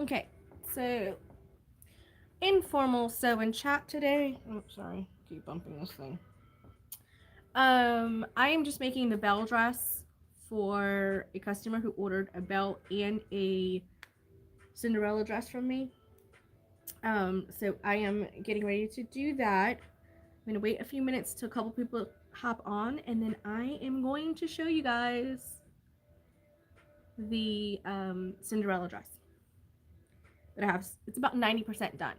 Okay, so informal sew and chat today. Oh, sorry, keep bumping this thing. I am just making the Belle dress for a customer who ordered a Belle and a Cinderella dress from me. So I am getting ready to do that. I'm gonna wait a few minutes till a couple people hop on, and then I am going to show you guys the Cinderella dress that I have. It's about 90% done.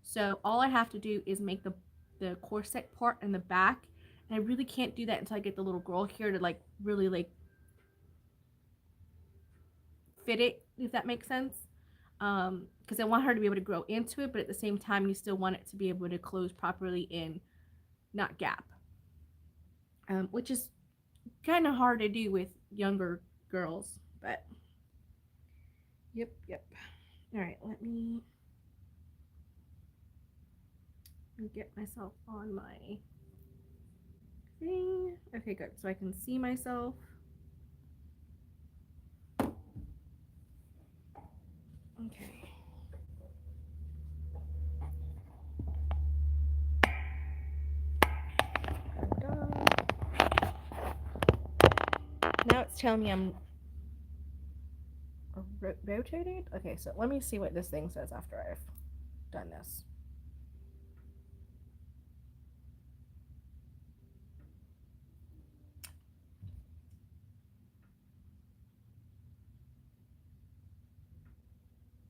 So all I have to do is make the corset part in the back, and I really can't do that until I get the little girl here to like really like fit it, if that makes sense. Because I want her to be able to grow into it, but at the same time, you still want it to be able to close properly and not gap, which is kind of hard to do with younger girls. But yep. All right, let me get myself on my thing. Okay, good. So I can see myself. Okay. Now it's telling me I'm rotated. Okay, so let me see what this thing says after I've done this.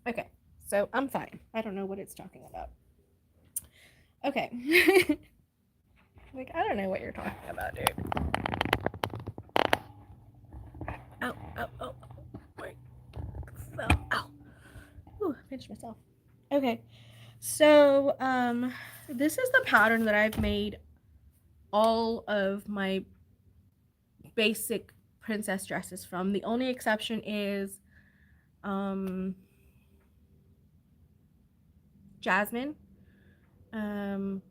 Okay, so I'm fine. I don't know what it's talking about. Okay. Like, I don't know what you're talking about, dude. Oh. Wait. Ow. Ooh, pinched myself. Okay. So, this is the pattern that I've made all of my basic princess dresses from. The only exception is, Jasmine. Um,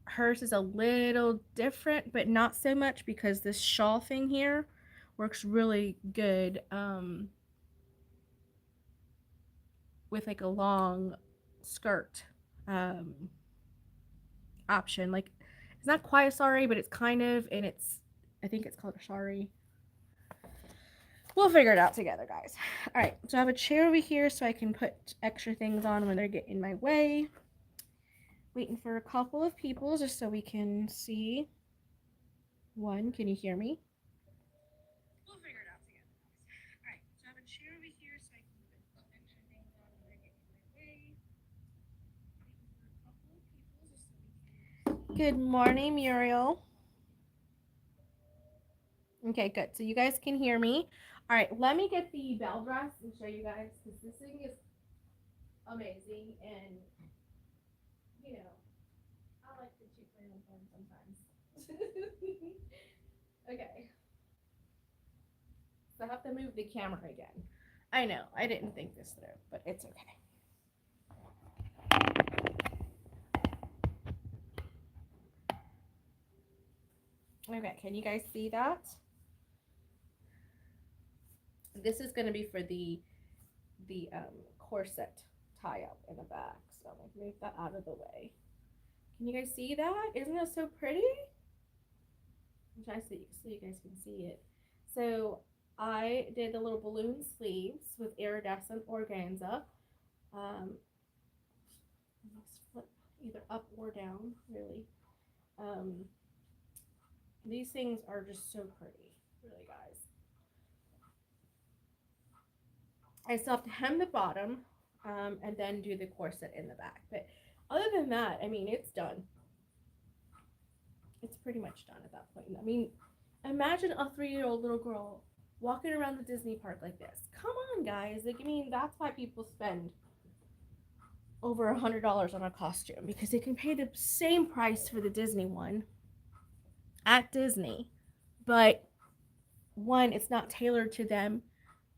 hers is a little different, but not so much because this shawl thing here works really good with like a long skirt option. Like it's not quite a sari, but it's kind of, and it's, I think it's called a shari. We'll figure it out together, guys. All right, so I have a chair over here so I can put extra things on when they get in my way. Waiting for a couple of people just so we can see. One, can you hear me? We'll figure it out together, guys. All right, so I have a chair over here so I can put extra things on when they get in my way. Waiting for a couple of people just so we can. Good morning, Muriel. Okay, good. So you guys can hear me. All right, let me get the Belle dress and show you guys because this thing is amazing, and you know I like to cheat my own fun sometimes. Okay, so I have to move the camera again. I know I didn't think this through, but it's okay. Okay, can you guys see that? This is going to be for the corset tie up in the back. So I'm going to move that out of the way. Can you guys see that? Isn't that so pretty? I'm trying to see so you guys can see it. So I did the little balloon sleeves with iridescent organza. Um, flip either up or down, really. Um, these things are just so pretty, really, guys. I still have to hem the bottom and then do the corset in the back. But other than that, I mean, it's done. It's pretty much done at that point. I mean, imagine a 3-year-old little girl walking around the Disney park like this. Come on, guys. Like, I mean, that's why people spend over $100 on a costume because they can pay the same price for the Disney one at Disney, but one, it's not tailored to them.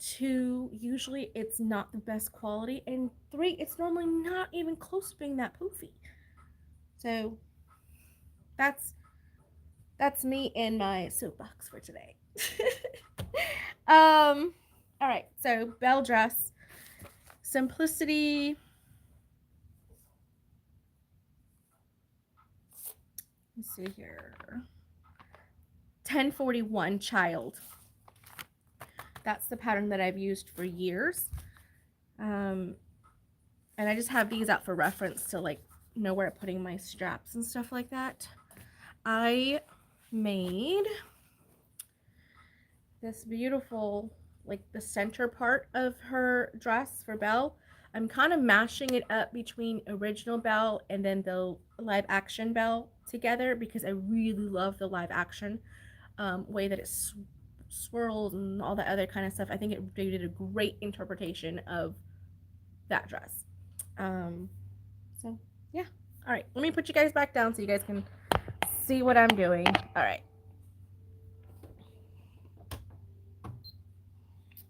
Two, usually it's not the best quality, and three, it's normally not even close to being that poofy. So that's me in my soapbox for today. All right, so Belle dress. Simplicity. Let's see here. 1041 Child. That's the pattern that I've used for years. And I just have these out for reference to like know where I'm putting my straps and stuff like that. I made this beautiful, like the center part of her dress for Belle. I'm kind of mashing it up between original Belle and then the live action Belle together because I really love the live action way that it swirls and all that other kind of stuff. I think they did a great interpretation of that dress. So yeah. All right, let me put you guys back down so you guys can see what I'm doing. All right.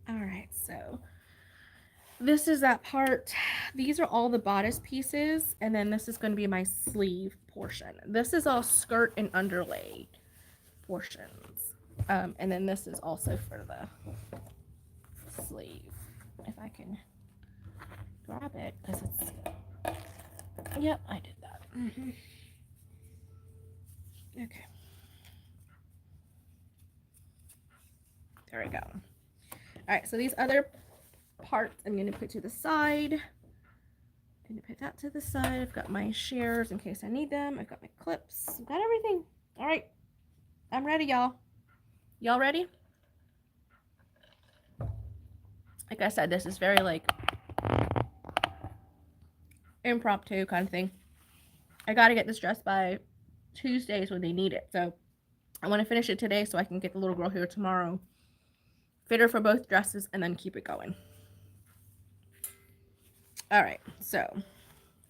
All right, so this is that part. These are all the bodice pieces, and then this is going to be my sleeve portion. This is all skirt and underlay portions. And then this is also for the sleeve. If I can grab it, because it's, yep, I did that. Okay. There we go. All right, so these other parts I'm going to put to the side. I'm going to put that to the side. I've got my shears in case I need them. I've got my clips. I've got everything. All right, I'm ready, y'all. Y'all ready? Like I said, this is very like impromptu kind of thing. I got to get this dress by Tuesdays when they need it. So I want to finish it today so I can get the little girl here tomorrow. Fit her for both dresses and then keep it going. All right, so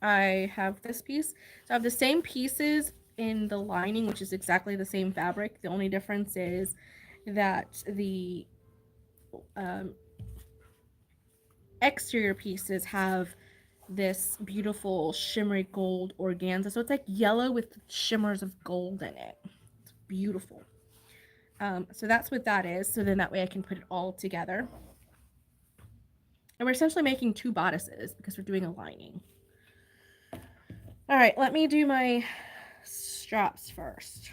I have this piece. So I have the same pieces in the lining, which is exactly the same fabric. The only difference is that the exterior pieces have this beautiful shimmery gold organza. So it's like yellow with shimmers of gold in it. It's beautiful. So that's what that is. So then that way I can put it all together. And we're essentially making two bodices because we're doing a lining. All right, let me do my straps first.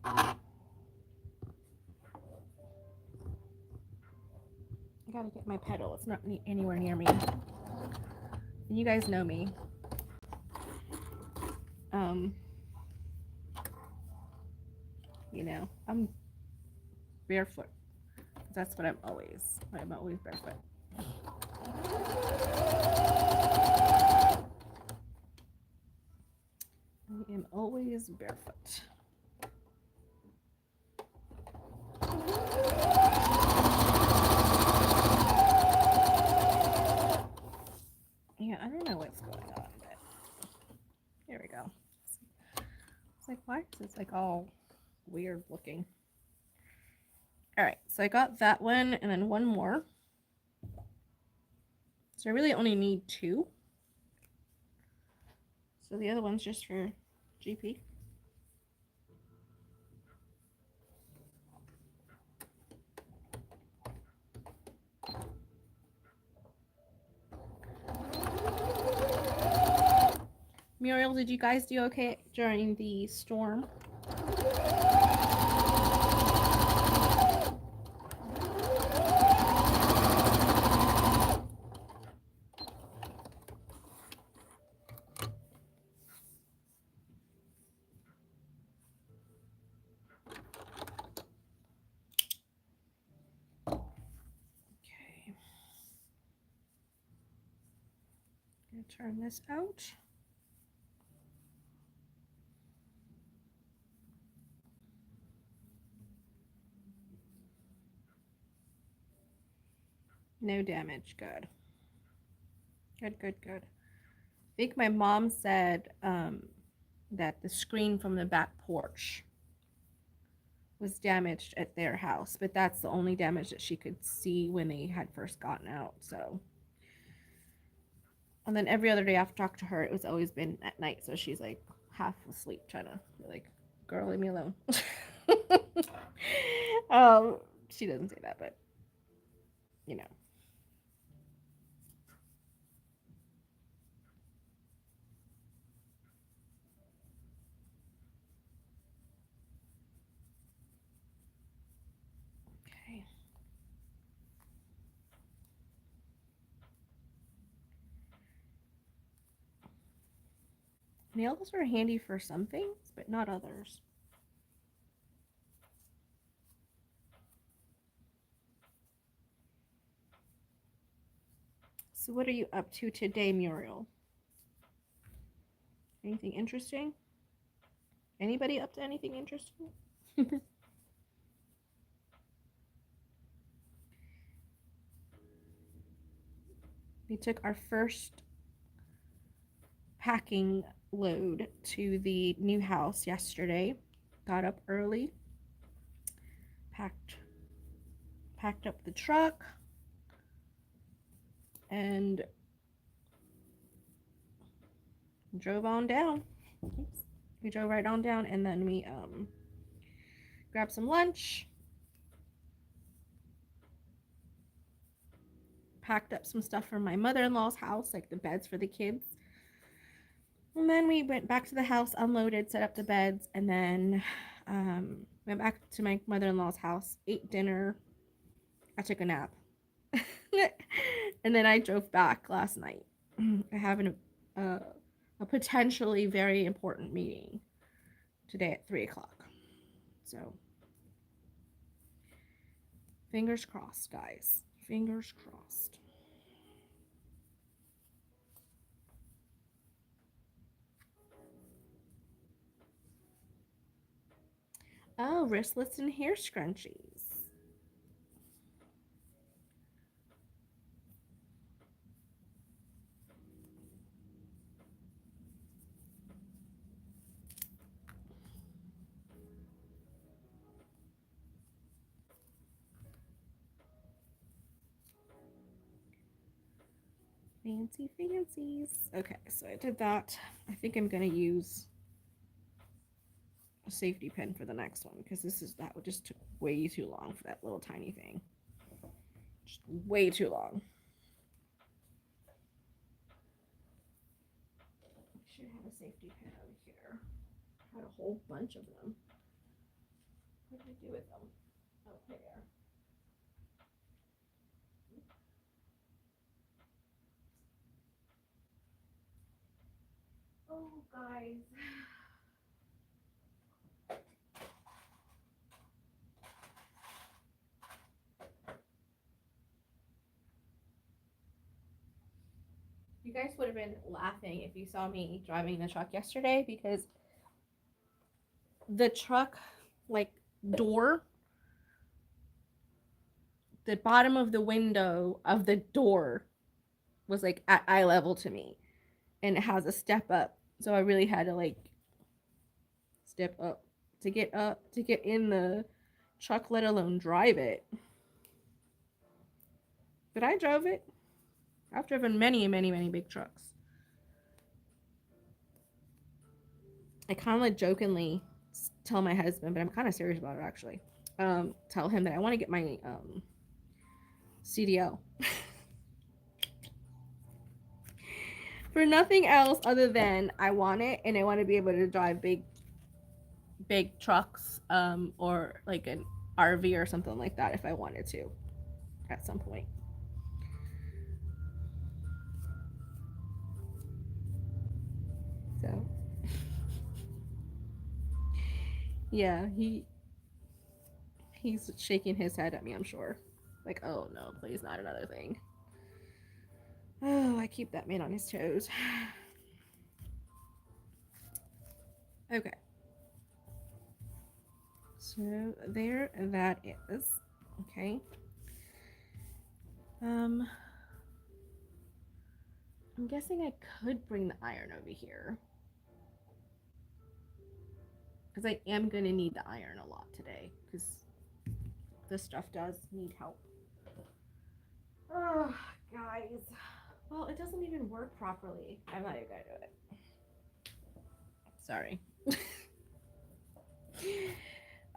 I gotta get my pedal. It's not anywhere near me. And you guys know me. You know, I'm barefoot. That's what I'm always barefoot. I am always barefoot. Yeah, I don't know what's going on, but here we go. It's like, why is this like all weird looking? All right, so I got that one and then one more. So I really only need two. So the other one's just for GP. Muriel, did you guys do okay during the storm? Okay. I'm gonna turn this out. No damage. Good. Good. I think my mom said that the screen from the back porch was damaged at their house, but that's the only damage that she could see when they had first gotten out. So, and then every other day I've talked to her, it was always been at night. So she's like half asleep trying to be like, girl, leave me alone. She doesn't say that, but you know. Okay. Nails are handy for some things, but not others. So what are you up to today, Muriel? Anything interesting? Anybody up to anything interesting? We took our first packing load to the new house yesterday. Got up early, packed packed up the truck, and drove on down. Oops. We drove right on down, and then we grabbed some lunch, packed up some stuff from my mother-in-law's house, like the beds for the kids. And then we went back to the house, unloaded, set up the beds, and then went back to my mother-in-law's house, ate dinner. I took a nap. And then I drove back last night. I have a potentially very important meeting today at 3 o'clock. So, fingers crossed, guys. Fingers crossed. Oh, wristlets and hair scrunchies. Fancy fancies. Okay, so I did that. I think I'm gonna use a safety pin for the next one because that just took way too long for that little tiny thing. Just way too long. I should have a safety pin over here. I had a whole bunch of them. What did I do with them? Oh, there. Oh, guys. You guys would have been laughing if you saw me driving the truck yesterday because the truck, like, door, the bottom of the window of the door was like at eye level to me, and it has a step up, so I really had to like step up to get in the truck, let alone drive it. But I drove it. I've driven many big trucks. I kind of like jokingly tell my husband, but I'm kind of serious about it actually. Tell him that I want to get my CDL for nothing else other than I want it, and I want to be able to drive big trucks, or like an RV or something like that if I wanted to at some point. So yeah, he's shaking his head at me, I'm sure. Like, oh no, please not another thing. Oh, I keep that man on his toes. Okay. So there that is. Okay. I'm guessing I could bring the iron over here. Because I am going to need the iron a lot today. Because this stuff does need help. Oh, guys. Well, it doesn't even work properly. I'm not even going to do it. Sorry.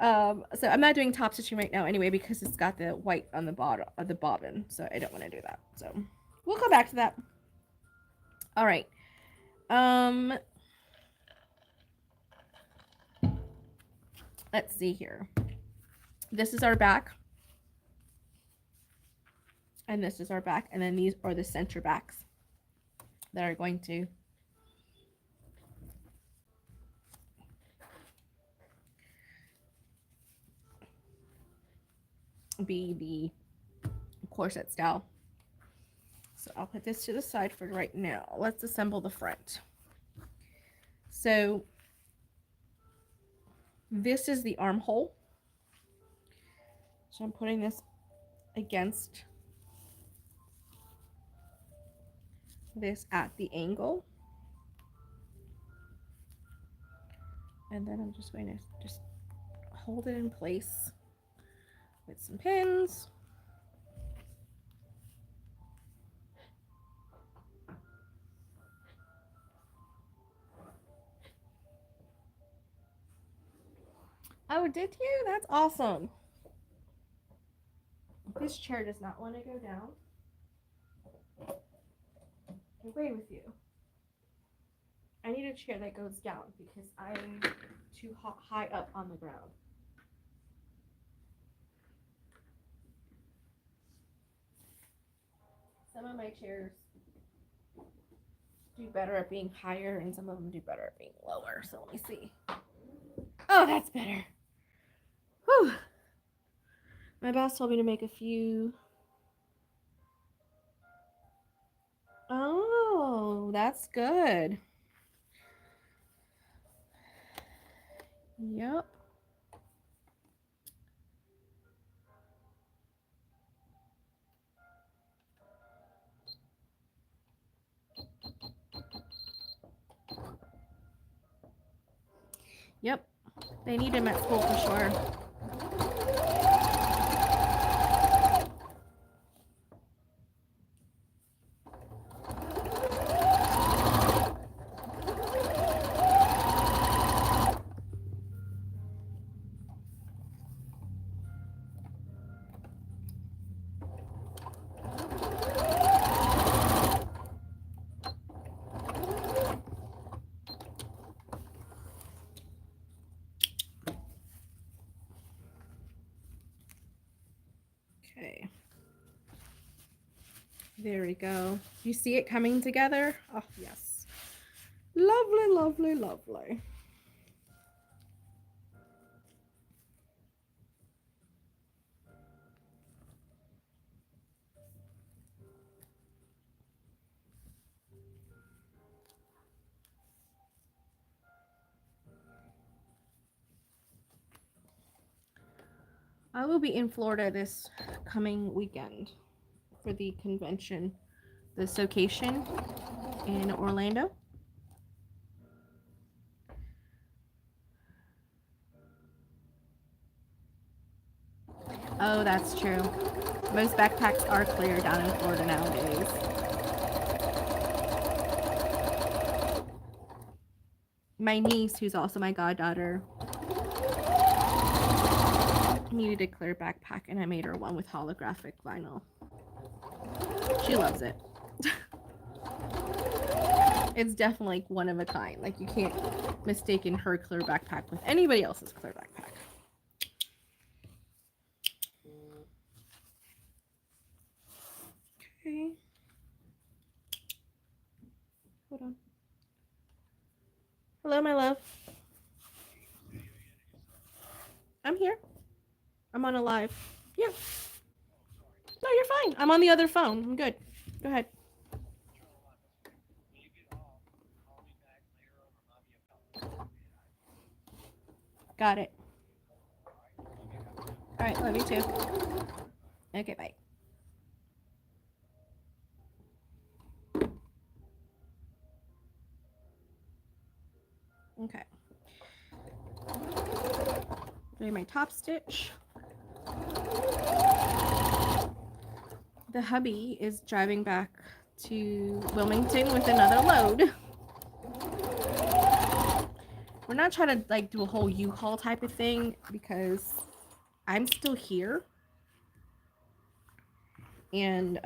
So I'm not doing top stitching right now anyway because it's got the white on the bottom of the bobbin, so I don't want to do that. So we'll come back to that. All right. Let's see here. This is our back. And this is our back. And then these are the center backs that are going to be the corset style. So I'll put this to the side for right now. Let's assemble the front. So this is the armhole. So I'm putting this against this at the angle. And then I'm just going to just hold it in place with some pins. Oh, did you? That's awesome. This chair does not want to go down. I agree with you. I need a chair that goes down because I'm too high up on the ground. Some of my chairs do better at being higher and some of them do better at being lower. So let me see. Oh, that's better. Whew. My boss told me to make a few. Oh, that's good. Yep. Yep. They need him at school for sure. Okay. There we go. You see it coming together? Oh, yes. Lovely, lovely, lovely. I will be in Florida this coming weekend for the convention, the Sewcation in Orlando. Oh, that's true. Most backpacks are clear down in Florida nowadays. My niece, who's also my goddaughter, needed a clear backpack and I made her one with holographic vinyl. She loves it. It's definitely like one of a kind. Like you can't mistake her clear backpack with anybody else's clear backpack. Okay. Hold on. Hello, my love. I'm here. I'm on a live. Yeah. No, you're fine. I'm on the other phone. I'm good. Go ahead. Got it. All right, love you too. Okay, bye. Okay. Doing my top stitch. The hubby is driving back to Wilmington with another load. we're not trying to like do a whole U-Haul type of thing because I'm still here. And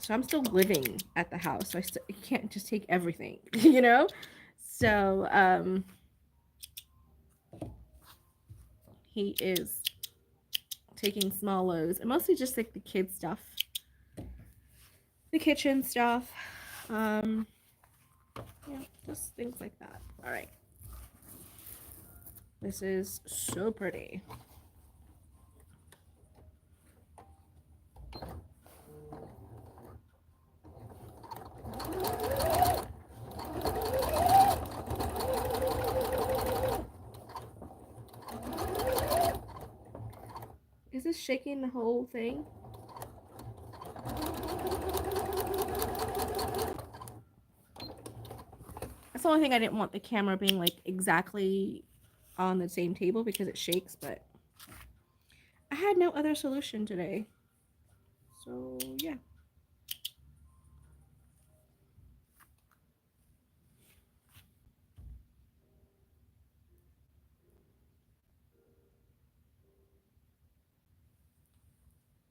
so I'm still living at the house. So I can't just take everything, you know? So he is taking small loads and mostly just like the kid stuff, the kitchen stuff, yeah, just things like that. All right, this is so pretty. Is this shaking the whole thing? That's the only thing I didn't want the camera being like exactly on the same table because it shakes, but I had no other solution today. So yeah.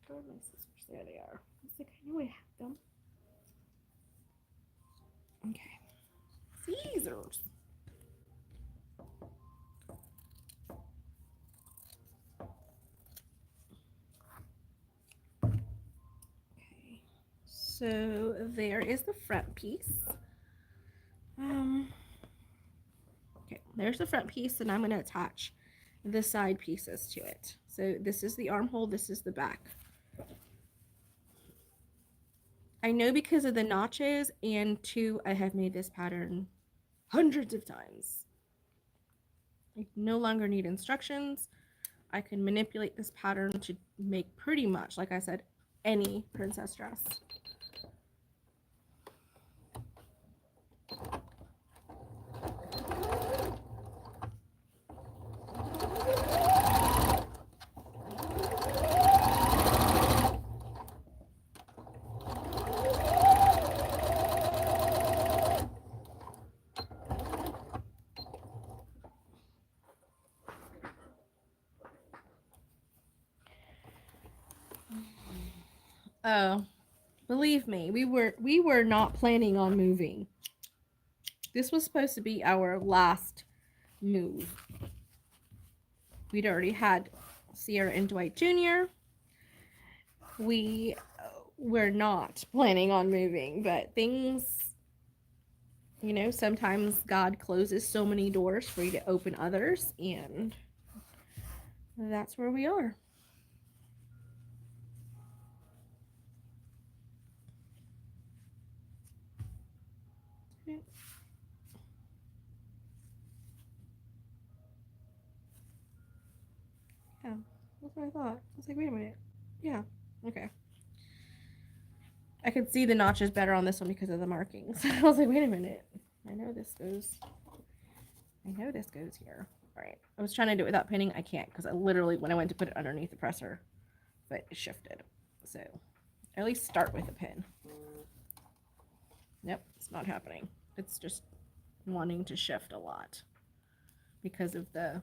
Where are my scissors? There they are. I was like, I know I have them. Okay. Scissors. Okay. So there is the front piece. Okay, there's the front piece, and I'm going to attach the side pieces to it. So this is the armhole, this is the back. I know because of the notches, and two, I have made this pattern hundreds of times. I no longer need instructions. I can manipulate this pattern to make pretty much, like I said, any princess dress. Oh, believe me, we were not planning on moving. This was supposed to be our last move. We'd already had Sierra and Dwight Jr. We were not planning on moving, but things, you know, sometimes God closes so many doors for you to open others, and that's where we are. Yeah, that's what I thought. I was like, wait a minute. Yeah, okay. I could see the notches better on this one because of the markings. I was like, wait a minute. I know this goes here. All right. I was trying to do it without pinning. I can't because I literally, when I went to put it underneath the presser, but it shifted. So at least start with a pin. Yep, it's not happening. It's just wanting to shift a lot because of the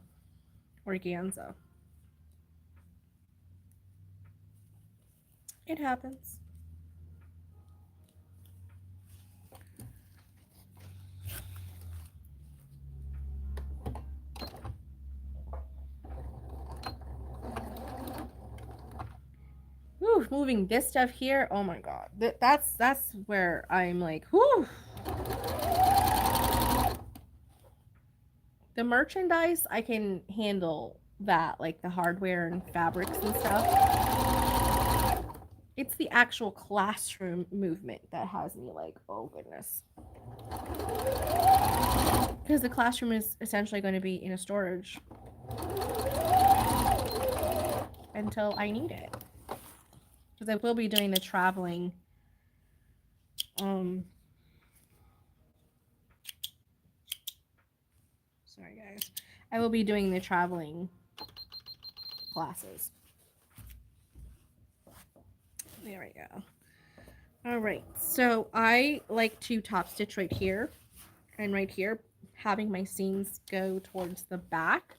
organza. It happens. Whew, moving this stuff here. Oh my god. That's where I'm like, whew. The merchandise, I can handle that, like the hardware and fabrics and stuff. It's the actual classroom movement that has me like, oh goodness. Because the classroom is essentially going to be in a storage until I need it. Because I will be doing the traveling. Sorry guys. I will be doing the traveling classes. There we go. All right. So I like to top stitch right here and right here having my seams go towards the back.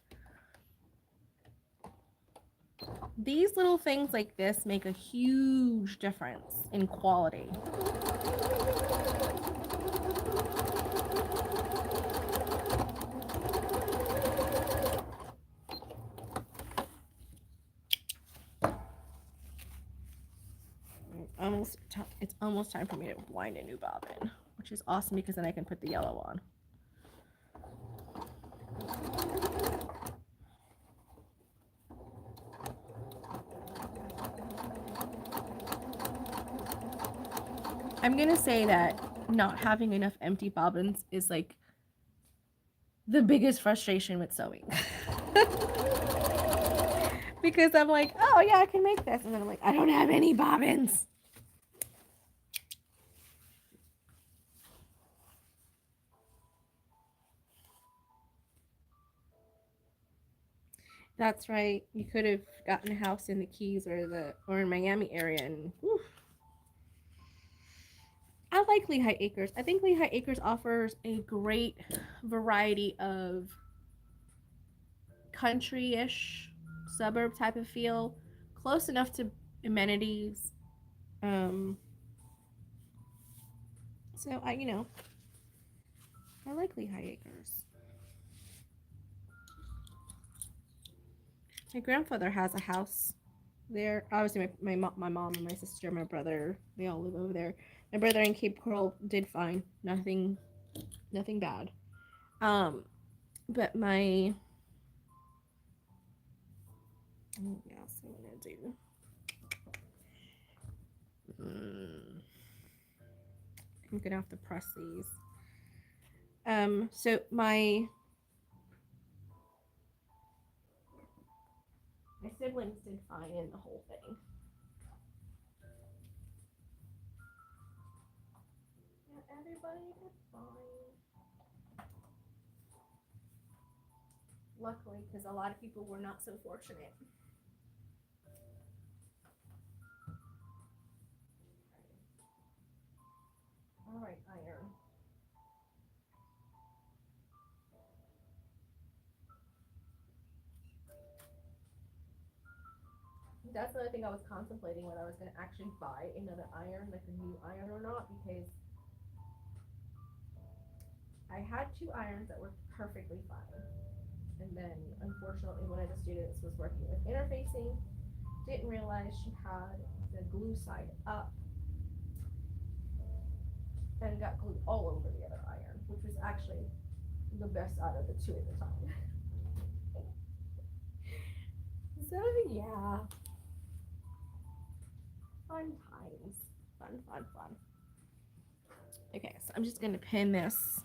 These little things like this make a huge difference in quality. It's almost time for me to wind a new bobbin, which is awesome because then I can put the yellow on. I'm gonna say that not having enough empty bobbins is like the biggest frustration with sewing. Because I'm like, oh yeah, I can make this, and then I'm like, I don't have any bobbins. That's right. You could have gotten a house in the Keys or in Miami area, and whew. I like Lehigh Acres. I think Lehigh Acres offers a great variety of country-ish suburb type of feel, close enough to amenities. So I like Lehigh Acres. My grandfather has a house there. Obviously, my mom and my sister, my brother, they all live over there. My brother in Cape Coral did fine. Nothing bad. But my what else I'm gonna do? I'm gonna have to press these. So my siblings did fine in the whole thing. Yeah, everybody did fine. Luckily, because a lot of people were not so fortunate. All right, iron. That's another thing I was contemplating whether I was going to actually buy another iron, like a new iron or not, because I had 2 irons that worked perfectly fine. And then, unfortunately, one of the students was working with interfacing, didn't realize she had the glue side up, and got glue all over the other iron, which was actually the best out of the 2 at the time. So, yeah. Fun times. Fun. Okay, so I'm just going to pin this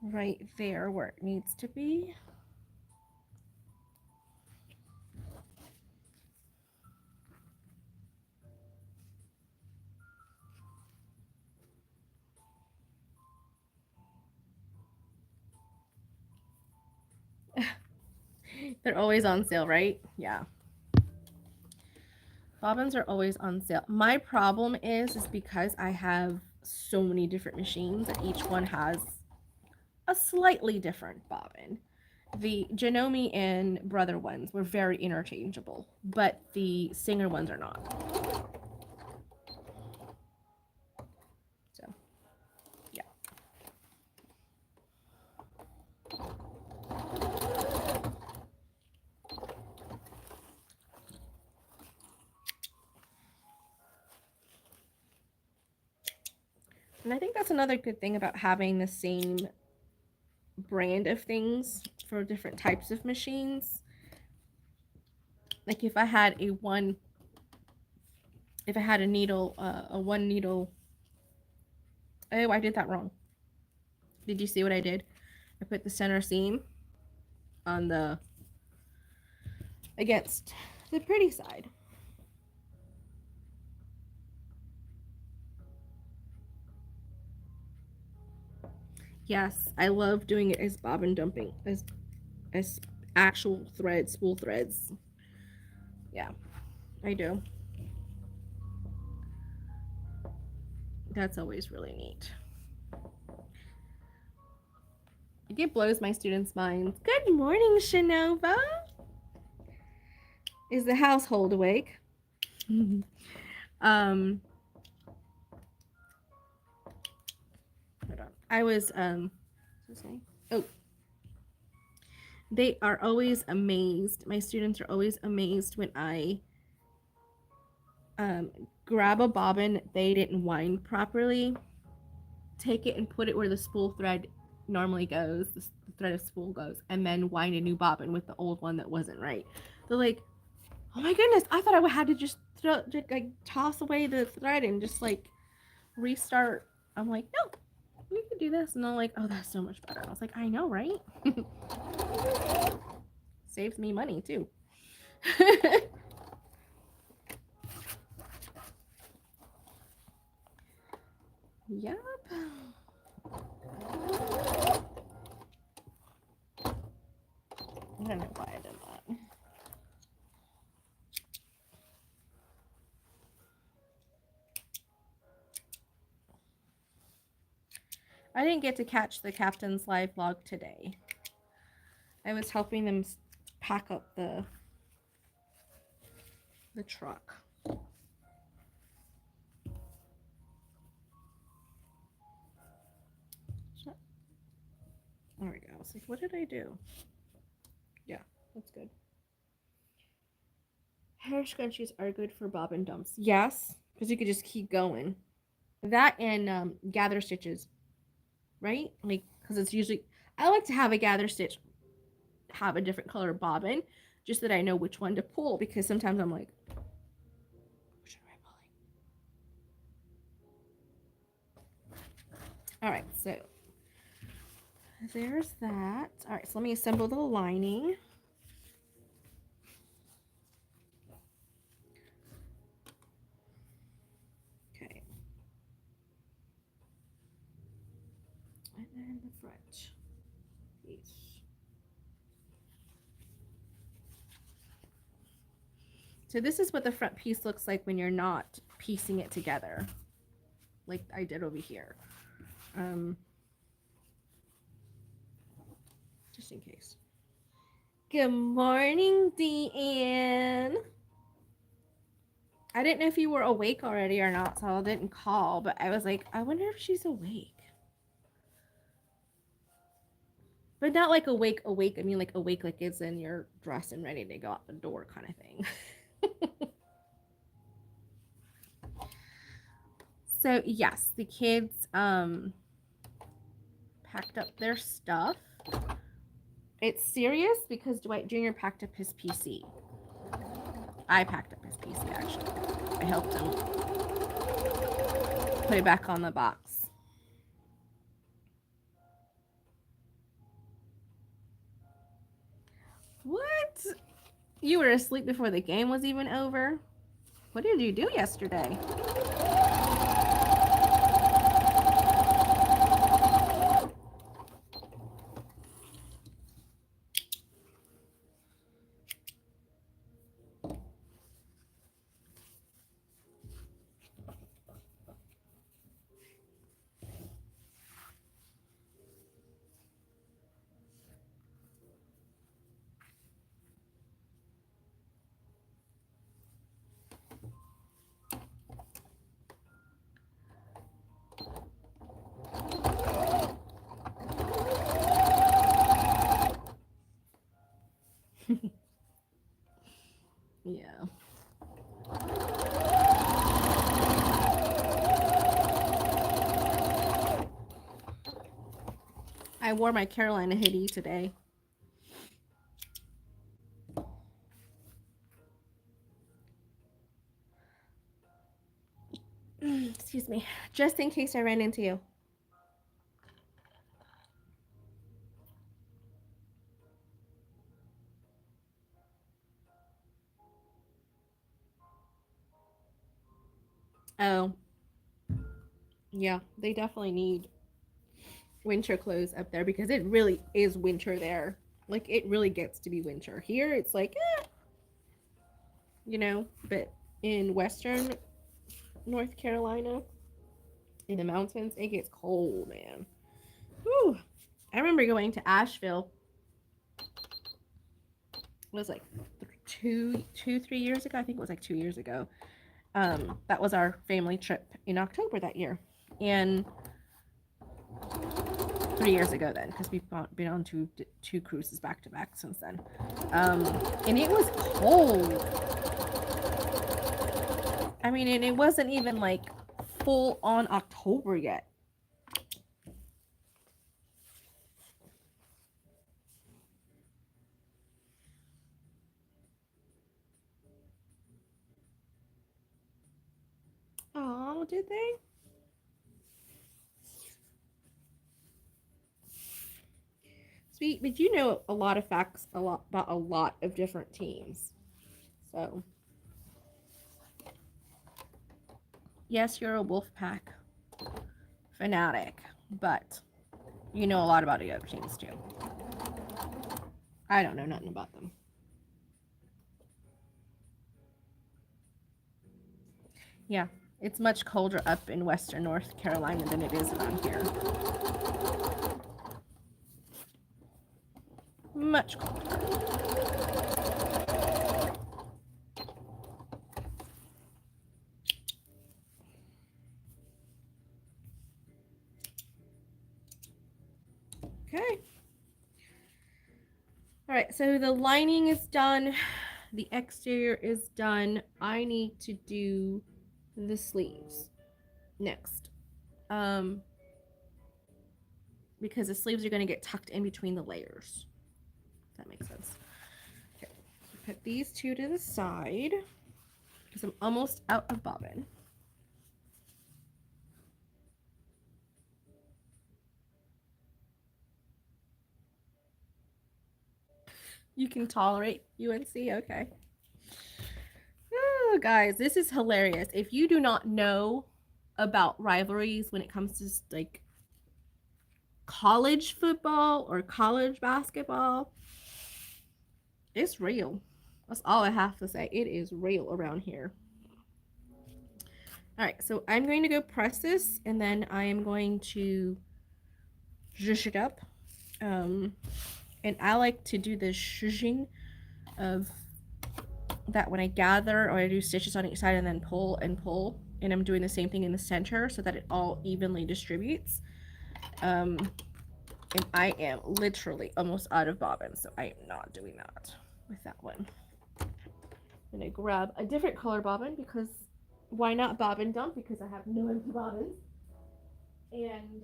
right there where it needs to be. They're always on sale, right? Yeah. Bobbins are always on sale. My problem is because I have so many different machines and each one has a slightly different bobbin. The Janome and Brother ones were very interchangeable, but the Singer ones are not. So, yeah. And I think that's another good thing about having the same brand of things for different types of machines. Like if I had a needle, a one needle. Oh, I did that wrong. Did you see what I did? I put the center seam on the against the pretty side. Yes, I love doing it as bobbin dumping, as actual threads, spool threads. Yeah, I do. That's always really neat. It blows my students' minds. Good morning, Shanova. Is the household awake? Hold on. I was oh, they are always amazed. My students are always amazed when I grab a bobbin they didn't wind properly, take it and put it where the spool thread normally goes, the thread of spool goes, and then wind a new bobbin with the old one that wasn't right. They're like, oh my goodness, I thought I had to just toss away the thread and just like restart. I'm like, no, we could do this. And they're like, oh, that's so much better. I was like, I know, right? Saves me money too. Yep. I don't know why I did that. I didn't get to catch the captain's live vlog today. I was helping them pack up the truck. There we go. I was like, what did I do? Yeah, that's good. Hair scrunchies are good for bobbin dumps. Yes, because you could just keep going. That and gather stitches, right? Like, because it's usually, I like to have a gather stitch have a different color bobbin, just that I know which one to pull, because sometimes I'm like, which am I pulling? All right, so there's that. All right, so let me assemble the lining. Okay. And then the front piece. So this is what the front piece looks like when you're not piecing it together, like I did over here. Just in case. Good morning, Deanne. I didn't know if you were awake already or not, so I didn't call, but I was like, I wonder if she's awake. But not like awake. I mean like awake like it's in you're dressed and ready to go out the door kind of thing. So yes, the kids packed up their stuff. It's serious because Dwight Jr. packed up his PC. I packed up his PC actually. I helped him put it back on the box. What? You were asleep before the game was even over? What did you do yesterday? Yeah. I wore my Carolina hoodie today. Excuse me. Just in case I ran into you. Oh. Yeah, they definitely need winter clothes up there because it really is winter there. Like, it really gets to be winter. Here, it's like, you know, but in western North Carolina, in the mountains, it gets cold, man. Whew. I remember going to Asheville. It was like 3 years ago. I think it was like 2 years ago. That was our family trip in October that year. And 3 years ago then, because we've been on two cruises back to back since then. And it was cold. I mean, and it wasn't even like full on October yet. Oh, did they? Sweet, but you know a lot of facts about a lot of different teams. So, yes, you're a Wolfpack fanatic, but you know a lot about the other teams too. I don't know nothing about them. Yeah, it's much colder up in western North Carolina than it is around here. Much colder. Okay. All right, so the lining is done. The exterior is done. I need to do the sleeves next. Because the sleeves are going to get tucked in between the layers. If that makes sense. Okay, so put these two to the side because I'm almost out of bobbin. You can tolerate UNC? Okay. Oh, guys, this is hilarious. If you do not know about rivalries when it comes to like college football or college basketball, it's real. That's all I have to say. It is real around here. All right, so I'm going to go press this, and then I am going to zhuzh it up. And I like to do the zhuzhing of that when I gather, or I do stitches on each side and then pull and pull. And I'm doing the same thing in the center so that it all evenly distributes. And I am literally almost out of bobbins, so I am not doing that with that one. I'm gonna grab a different color bobbin because why not bobbin dump? Because I have no empty bobbins. And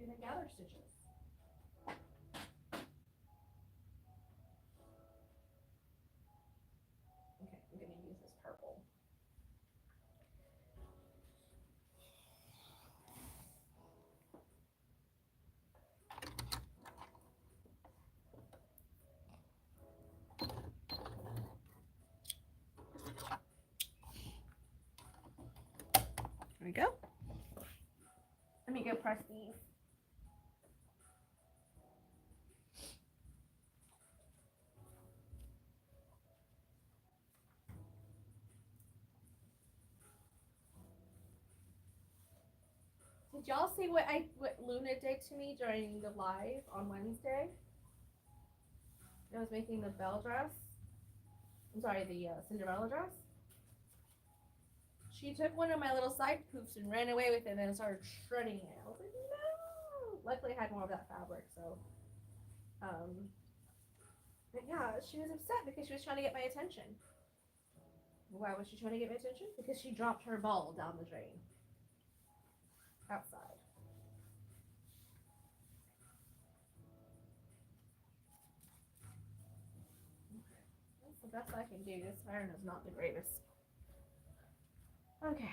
gonna gather stitches. Okay, I'm gonna use this purple. There we go. Let me go press these. Did y'all see what Luna did to me during the live on Wednesday? I was making the Belle dress. I'm sorry, the Cinderella dress. She took one of my little side poofs and ran away with it and then started shredding it. I was like, no! Luckily, I had more of that fabric, so. But yeah, she was upset because she was trying to get my attention. Why was she trying to get my attention? Because she dropped her ball down the drain. Outside. That's the best I can do. This iron is not the greatest. Okay.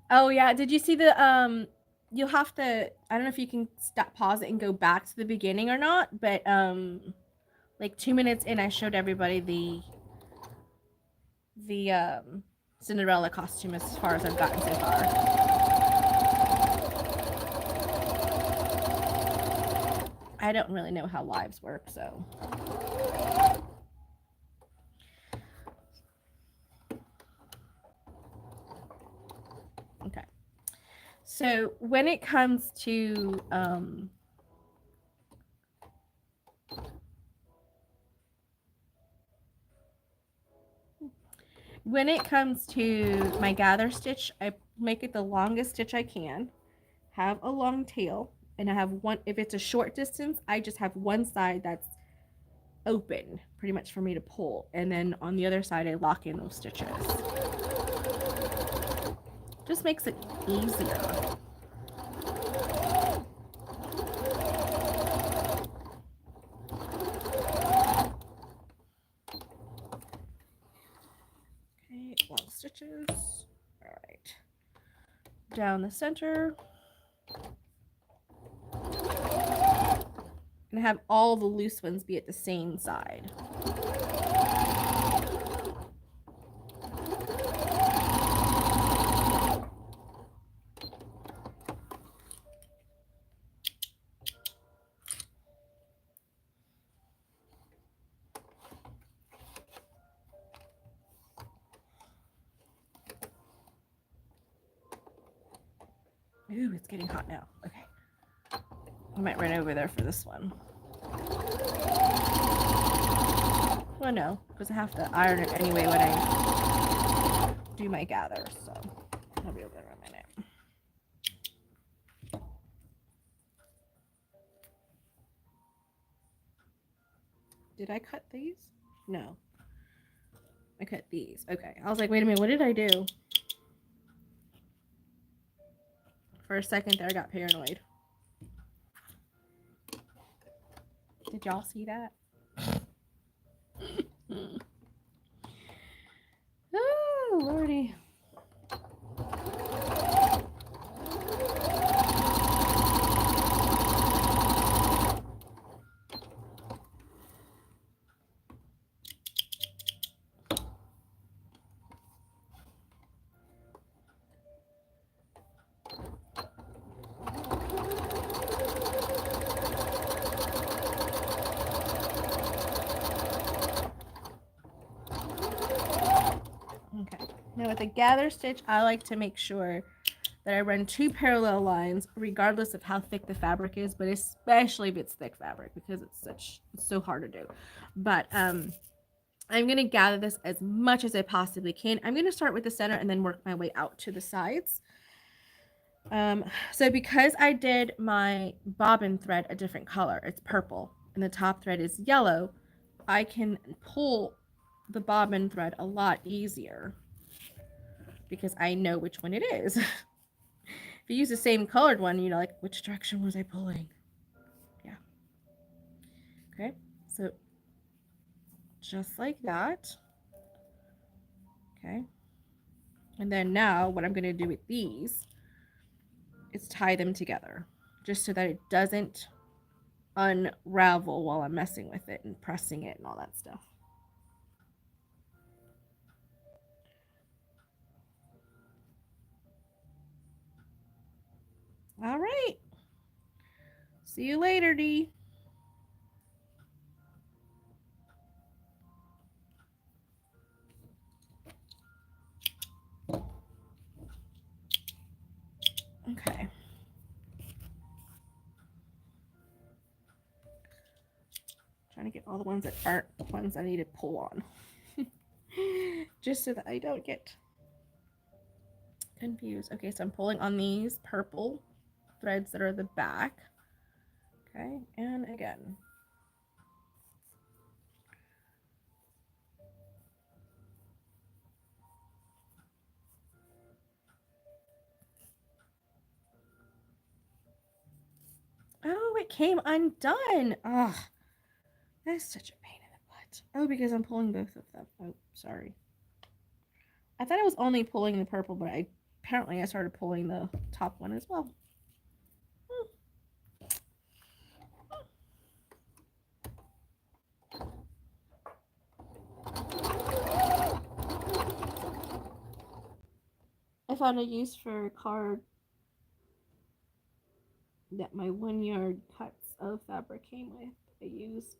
Oh yeah, did you see the you'll have to, I don't know if you can pause it and go back to the beginning or not, but like 2 minutes in I showed everybody the Cinderella costume as far as I've gotten so far. I don't really know how lives work, so. Okay. So when it comes to my gather stitch, I make it the longest stitch I can, have a long tail, and I have one, if it's a short distance, I just have one side that's open pretty much for me to pull, and then on the other side I lock in those stitches. Just makes it easier. Okay, long stitches. All right, down the center, and have all the loose ones be at the same side. Ooh, it's getting hot now. Okay. I might run over there for this one. Well, no, because I have to iron it anyway when I do my gather, so I'll be over there in a minute. Did I cut these? No. I cut these. Okay. I was like, wait a minute, what did I do? For a second there, I got paranoid. Did y'all see that? Oh, Lordy. Now with a gather stitch, I like to make sure that I run 2 parallel lines regardless of how thick the fabric is, but especially if it's thick fabric because it's so hard to do. But I'm going to gather this as much as I possibly can. I'm going to start with the center and then work my way out to the sides. So because I did my bobbin thread a different color, it's purple, and the top thread is yellow, I can pull the bobbin thread a lot easier because I know which one it is. If you use the same colored one, you know, like, which direction was I pulling? Yeah. Okay, so just like that. Okay. And then now what I'm going to do with these is tie them together just so that it doesn't unravel while I'm messing with it and pressing it and all that stuff. All right. See you later, Dee. Okay. Trying to get all the ones that aren't the ones I need to pull on. Just so that I don't get confused. Okay, so I'm pulling on these purple threads that are the back. Okay, and again. Oh, it came undone. Ugh. That's such a pain in the butt. Oh, because I'm pulling both of them. Oh, sorry. I thought I was only pulling the purple, but apparently I started pulling the top one as well. I found a use for a card that my 1 yard cuts of fabric came with. I used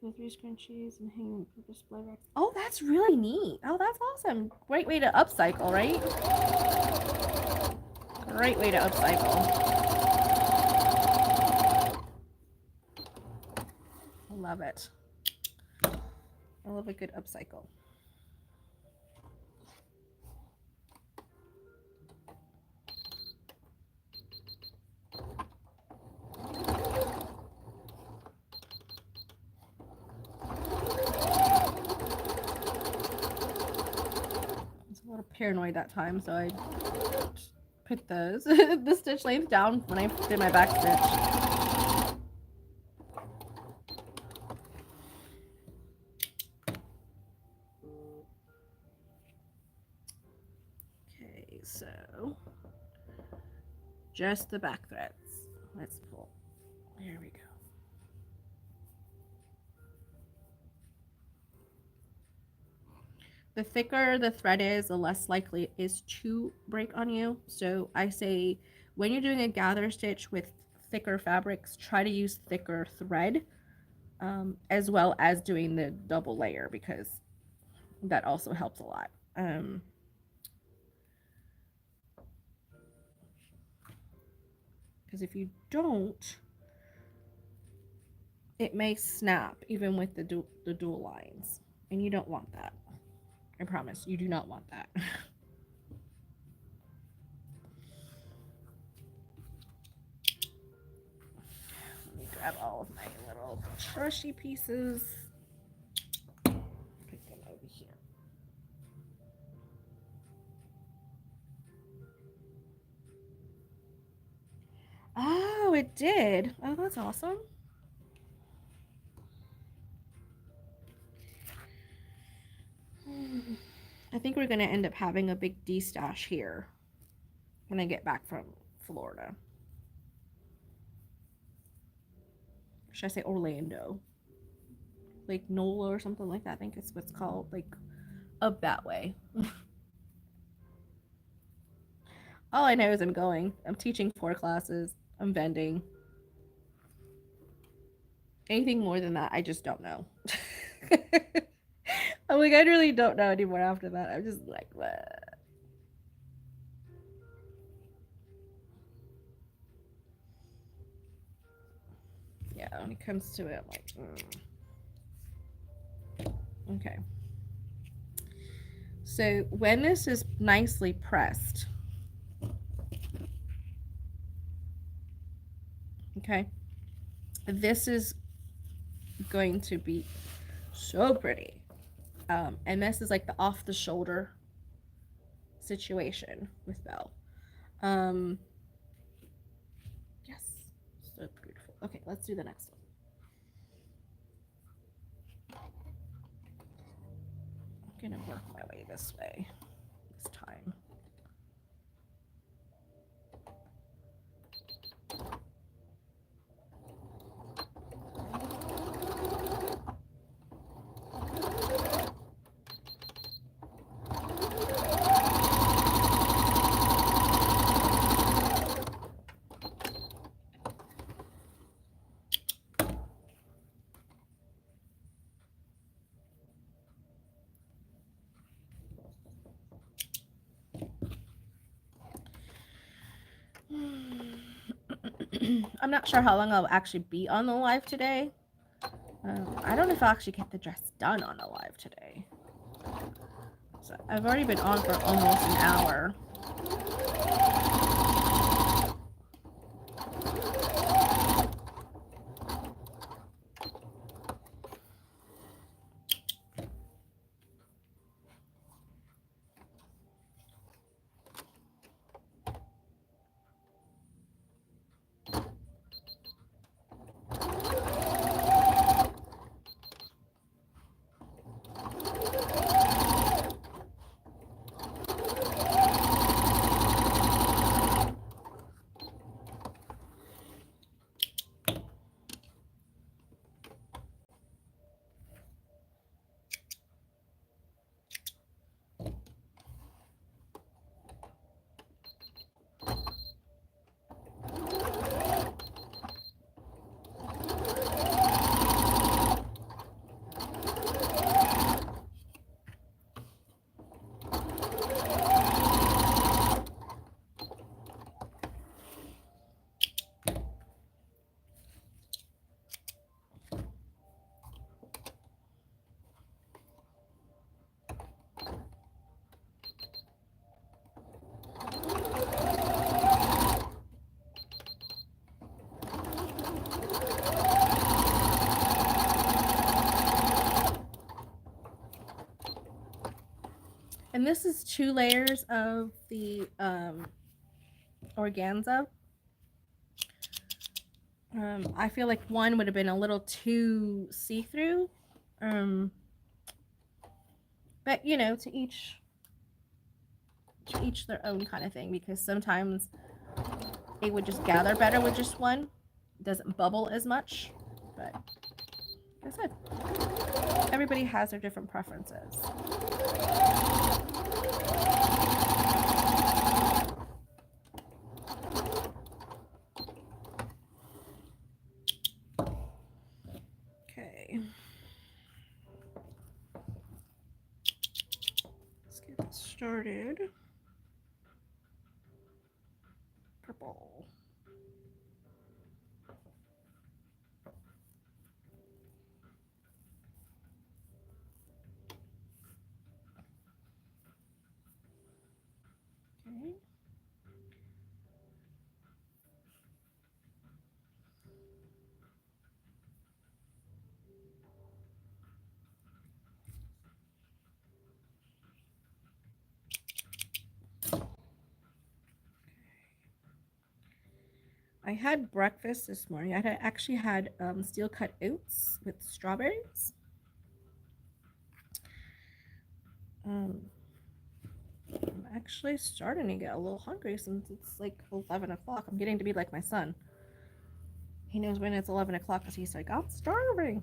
3 scrunchies and hanging display racks. Oh, that's really neat. Oh, that's awesome. Great way to upcycle, right? Great way to upcycle. I love it. I love a good upcycle. Paranoid that time, so I put the stitch length down when I did my back stitch. Okay, so just the back threads. Let's pull. There we go. The thicker the thread is, the less likely it is to break on you. So I say when you're doing a gather stitch with thicker fabrics, try to use thicker thread, as well as doing the double layer, because that also helps a lot. Because if you don't, it may snap even with the dual lines, and you don't want that. I promise, you do not want that. Let me grab all of my little crochet pieces. Put them over here. Oh, it did. Oh, that's awesome. I think we're going to end up having a big D-stash here when I get back from Florida. Should I say Orlando? Like NOLA or something like that. I think it's what's called, like, up that way. All I know is I'm going. I'm teaching 4 classes. I'm vending. Anything more than that, I just don't know. I'm like, I really don't know anymore after that. I'm just like, what? Yeah, when it comes to it, I'm like, Okay. So when this is nicely pressed, okay, this is going to be so pretty. And this is like the off the shoulder situation with Belle. Yes, so beautiful. Okay, let's do the next one. I'm gonna work my way this way this time. I'm not sure how long I'll actually be on the live today. I don't know if I'll actually get the dress done on the live today. So I've already been on for almost an hour. And this is 2 layers of the organza. I feel like one would have been a little too see-through. But you know, to each their own kind of thing, because sometimes it would just gather better with just one. It doesn't bubble as much. But like I said, everybody has their different preferences. Okay. Let's get started. Purple. Okay. I had breakfast this morning. I actually had steel cut oats with strawberries. I'm actually starting to get a little hungry since it's like 11 o'clock. I'm getting to be like my son. He knows when it's 11 o'clock because he's like, I'm starving.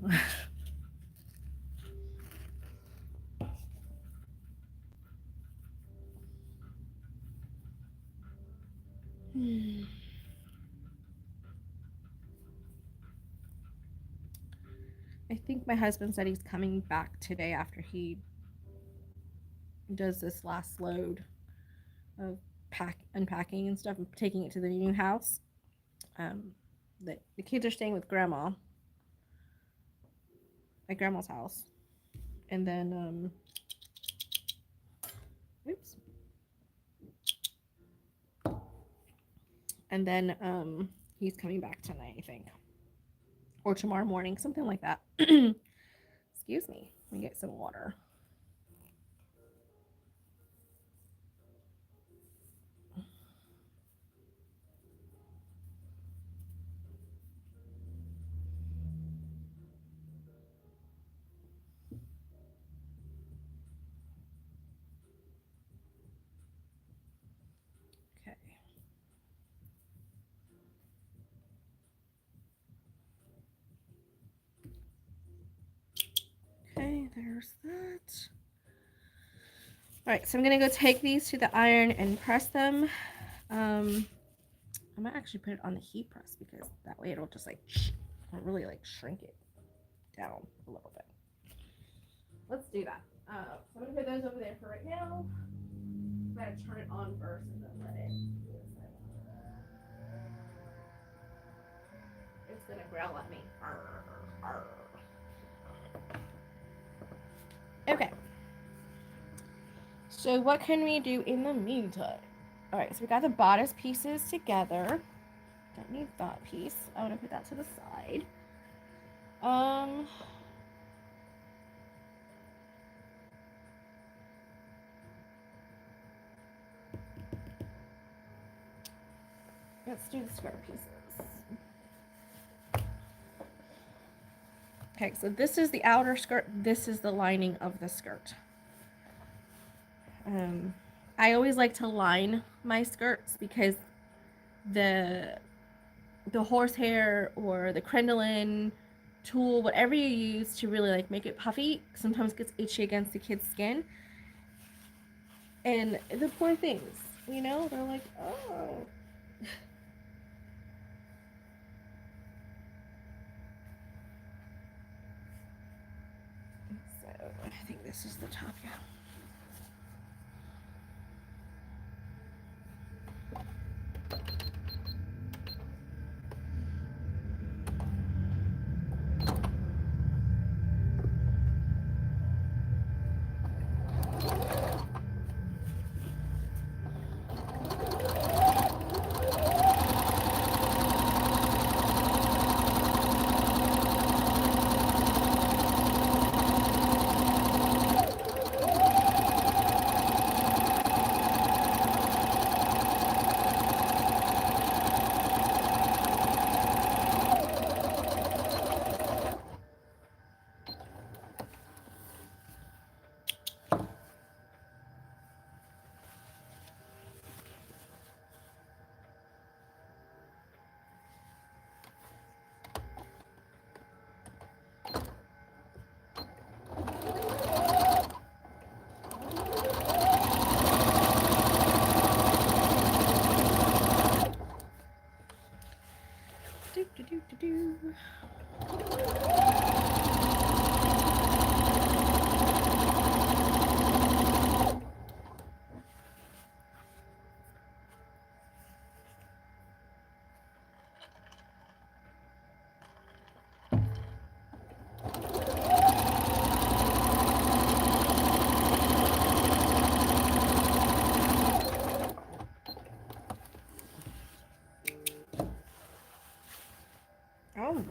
I think my husband said he's coming back today after he does this last load of unpacking and stuff and taking it to the new house. The kids are staying with grandma at grandma's house, and then oops, and then he's coming back tonight, I think, or tomorrow morning, something like that. Excuse me, let me get some water. Okay, there's that. All right, so I'm gonna go take these to the iron and press them. I might actually put it on the heat press because that way it'll just like really like shrink it down a little bit. Let's do that. So I'm gonna put those over there for right now. I'm gonna turn it on first and then let it. It's gonna growl at me. Arr, arr. Okay. So what can we do in the meantime? All right, so we got the bodice pieces together. Don't need that piece. I want to put that to the side. Let's do the skirt pieces. Okay, so this is the outer skirt. This is the lining of the skirt. I always like to line my skirts because the horsehair or the crinoline tool, whatever you use to really like make it puffy, sometimes gets itchy against the kid's skin. And the poor things, you know, they're like, oh. So I think this is the top, yeah.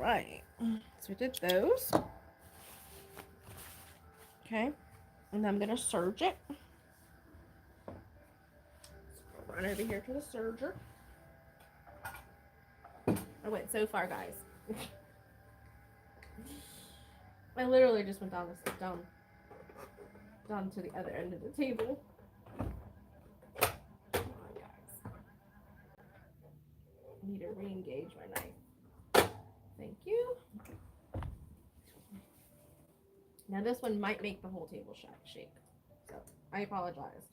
right. So we did those. Okay. And I'm going to serge it. So run over here to the serger. I went so far, guys. I literally just went down to the other end of the table. Come on, guys. I need to re-engage my knife. Thank you. Now this one might make the whole table shake. So I apologize.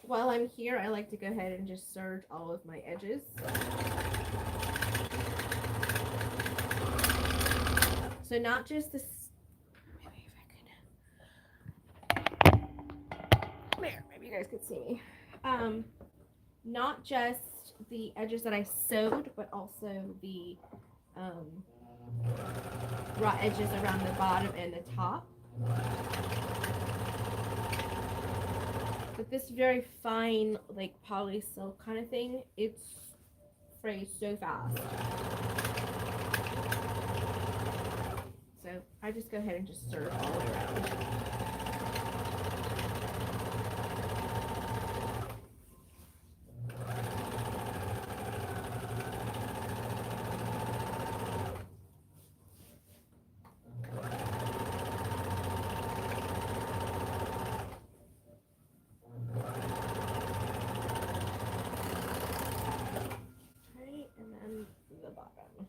While I'm here, I like to go ahead and just serge all of my edges. So not just this, maybe if I could, there, maybe you guys could see me. Not just the edges that I sewed, but also the raw edges around the bottom and the top. But this very fine, like poly silk kind of thing, it's frays so fast. So I just go ahead and just serge all the way around. The bottom.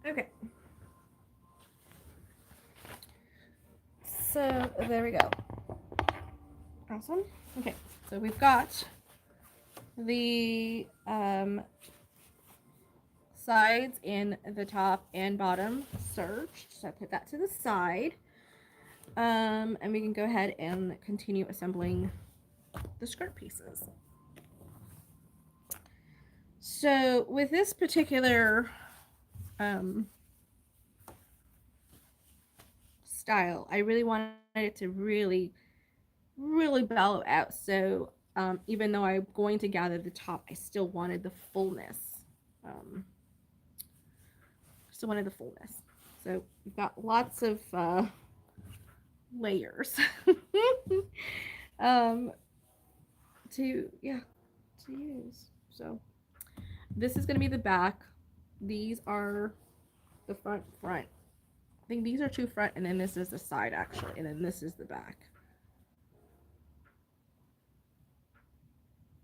Okay. So there we go. Awesome. Okay, so we've got the sides and the top and bottom serged. So I put that to the side. And we can go ahead and continue assembling the skirt pieces. So with this particular style, I really wanted it to really bellow out. So even though I'm going to gather the top, I still wanted the fullness. So we've got lots of layers to use. So this is going to be the back. These are the front. I think these are two front, and then this is the side actually, and then this is the back.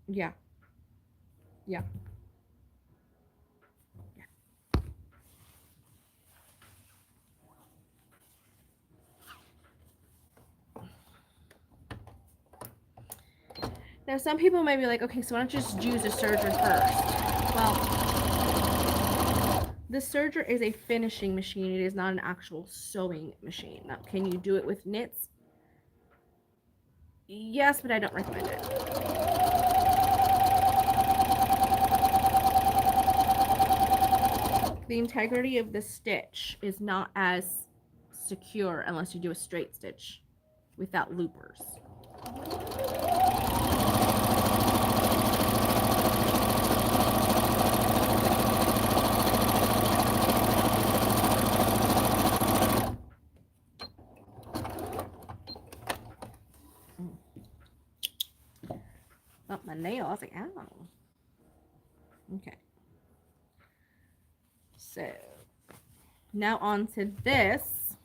Yeah. Now, some people may be like, okay, so why don't you just use the serger first? Well, the serger is a finishing machine. It is not an actual sewing machine. Now, can you do it with knits? Yes, but I don't recommend it. The integrity of the stitch is not as secure unless you do a straight stitch without loopers. Oh, my nail. I was like, ow. Okay. So, now on to this.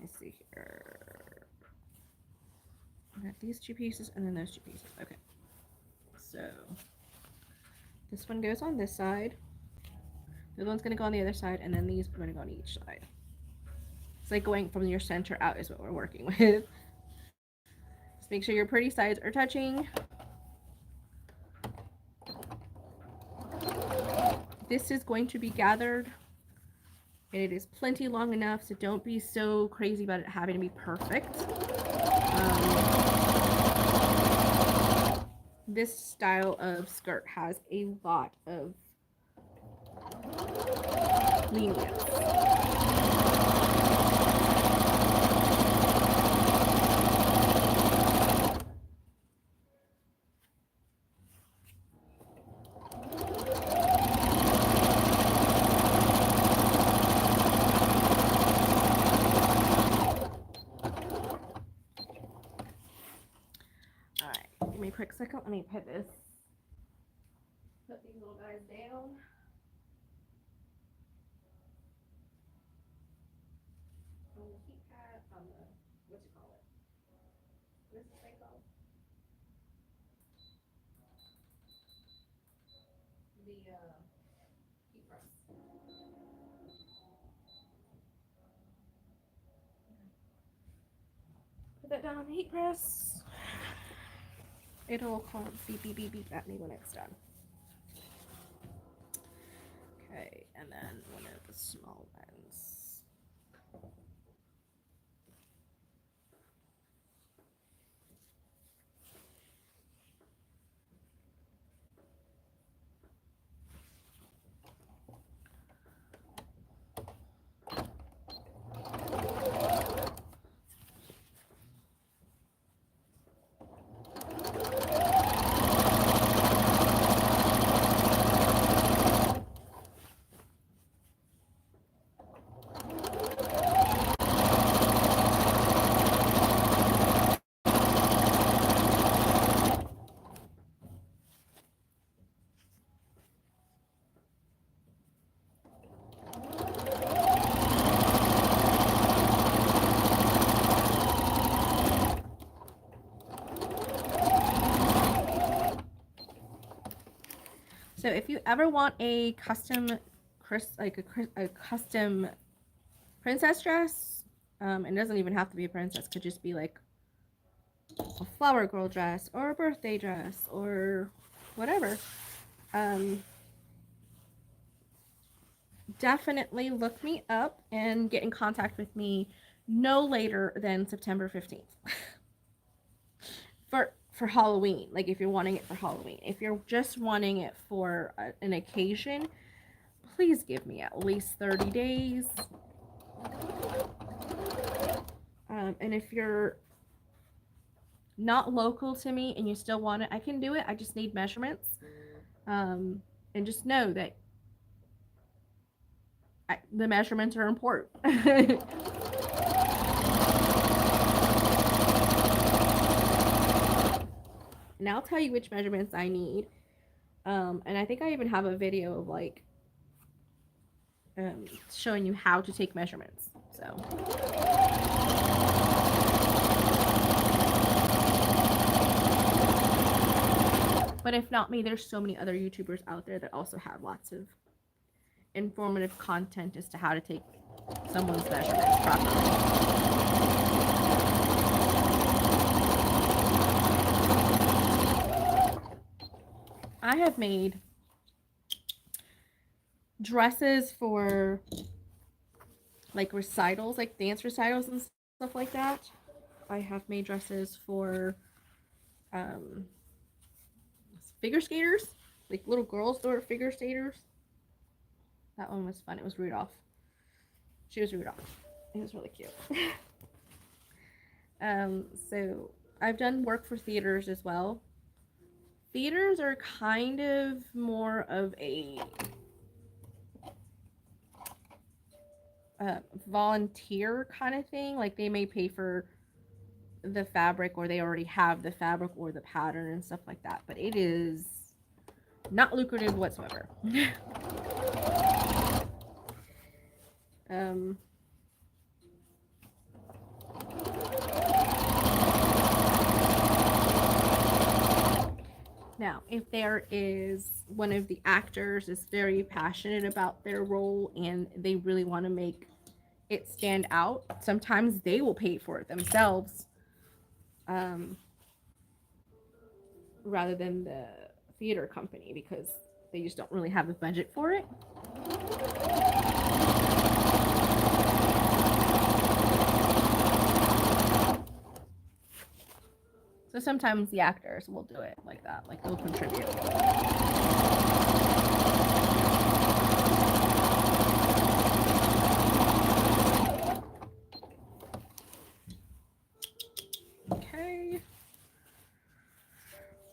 Let's see here. I got these two pieces and then those two pieces. Okay. So, this one goes on this side. The other one's going to go on the other side, and then these are going to go on each side. It's like going from your center out is what we're working with. Just make sure your pretty sides are touching. This is going to be gathered, and it is plenty long enough, so don't be so crazy about it having to be perfect. This style of skirt has a lot of lenience. Give me a quick second. Let me put these little guys down. On the heat pad, on the, what you call it? What is this thing called? The heat press. Put that down on the heat press. It'll call beep, beep, beep, beep at me when it's done. Okay, and then one of the small ones. So if you ever want a custom, a custom princess dress, it doesn't even have to be a princess. Could just be like a flower girl dress or a birthday dress or whatever. Definitely look me up and get in contact with me no later than September 15th. For Halloween, like if you're wanting it for Halloween. If you're just wanting it for an occasion, please give me at least 30 days. And if you're not local to me and you still want it, I can do it. I just need measurements. And just know that the measurements are important. And I'll tell you which measurements I need. And I think I even have a video of like showing you how to take measurements. So but if not me, there's so many other YouTubers out there that also have lots of informative content as to how to take someone's measurements properly. I have made dresses for like recitals, like dance recitals and stuff like that. I have made dresses for um, figure skaters, like little girls that were figure skaters. That one was fun. It was Rudolph. She was Rudolph. It was really cute. So I've done work for theaters as well. Theaters are kind of more of a volunteer kind of thing. Like they may pay for the fabric, or they already have the fabric or the pattern and stuff like that, but it is not lucrative whatsoever. Now, if there is one of the actors is very passionate about their role and they really want to make it stand out, sometimes they will pay for it themselves, rather than the theater company, because they just don't really have the budget for it. So sometimes the actors will do it like that, like they'll contribute. Okay.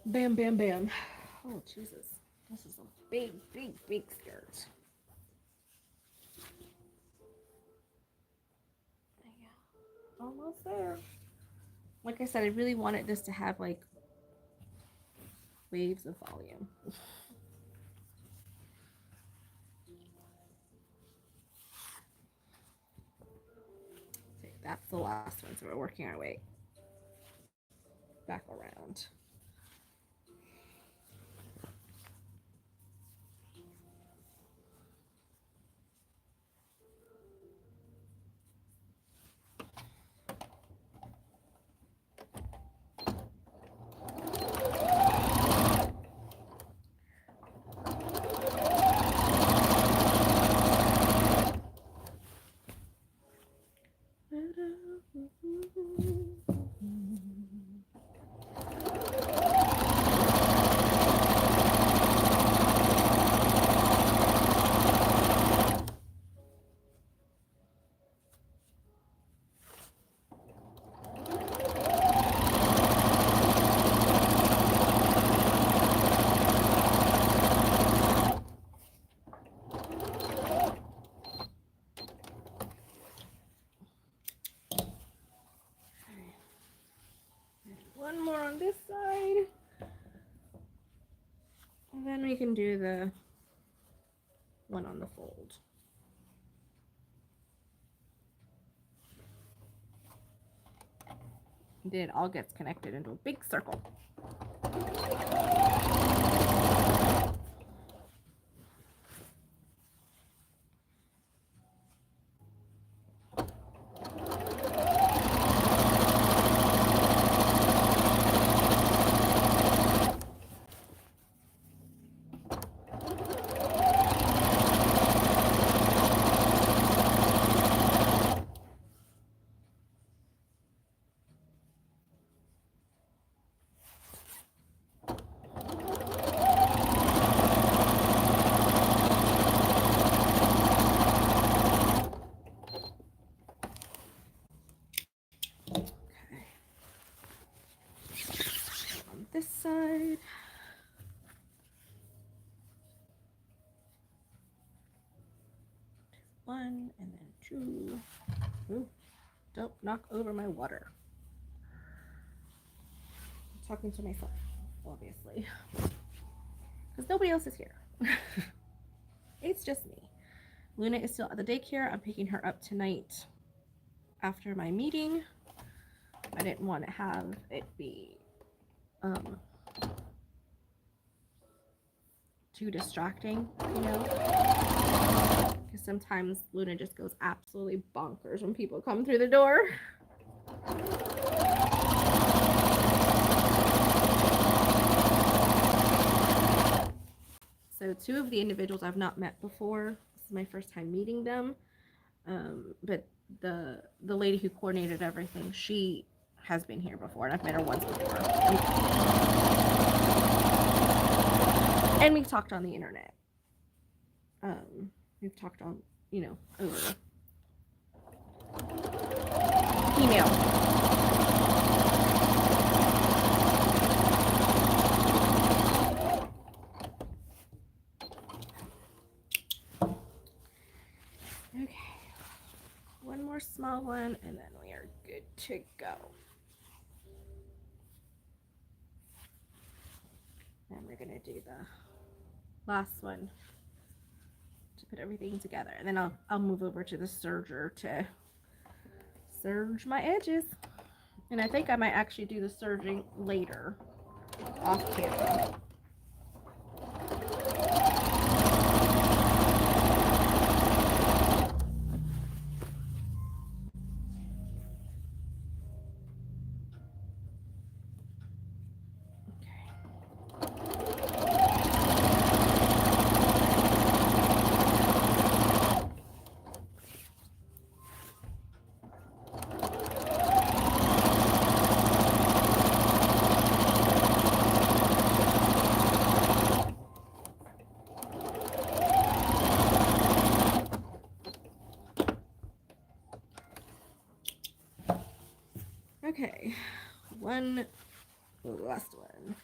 Bam, bam, bam. Oh, Jesus. This is a big, big, big skirt. Yeah. Almost there. Like I said, I really wanted this to have like waves of volume. Okay, that's the last one, so we're working our way back around. One more on this side. And then we can do the one on the fold. And then it all gets connected into a big circle. This side. One and then two. Ooh, don't knock over my water. I'm talking to myself, obviously, because nobody else is here. It's just me. Luna is still at the daycare. I'm picking her up tonight after my meeting. I didn't want to have it be too distracting, you know, because sometimes Luna just goes absolutely bonkers when people come through the door. So two of the individuals I've not met before. This is my first time meeting them. But the lady who coordinated everything, she has been here before, and I've met her once before. And we've talked on the internet. We've talked on, over email. Okay. One more small one, and then we are good to go. And we're going to do the last one to put everything together. And then I'll move over to the serger to serge my edges. And I think I might actually do the serging later off camera. Okay, last one.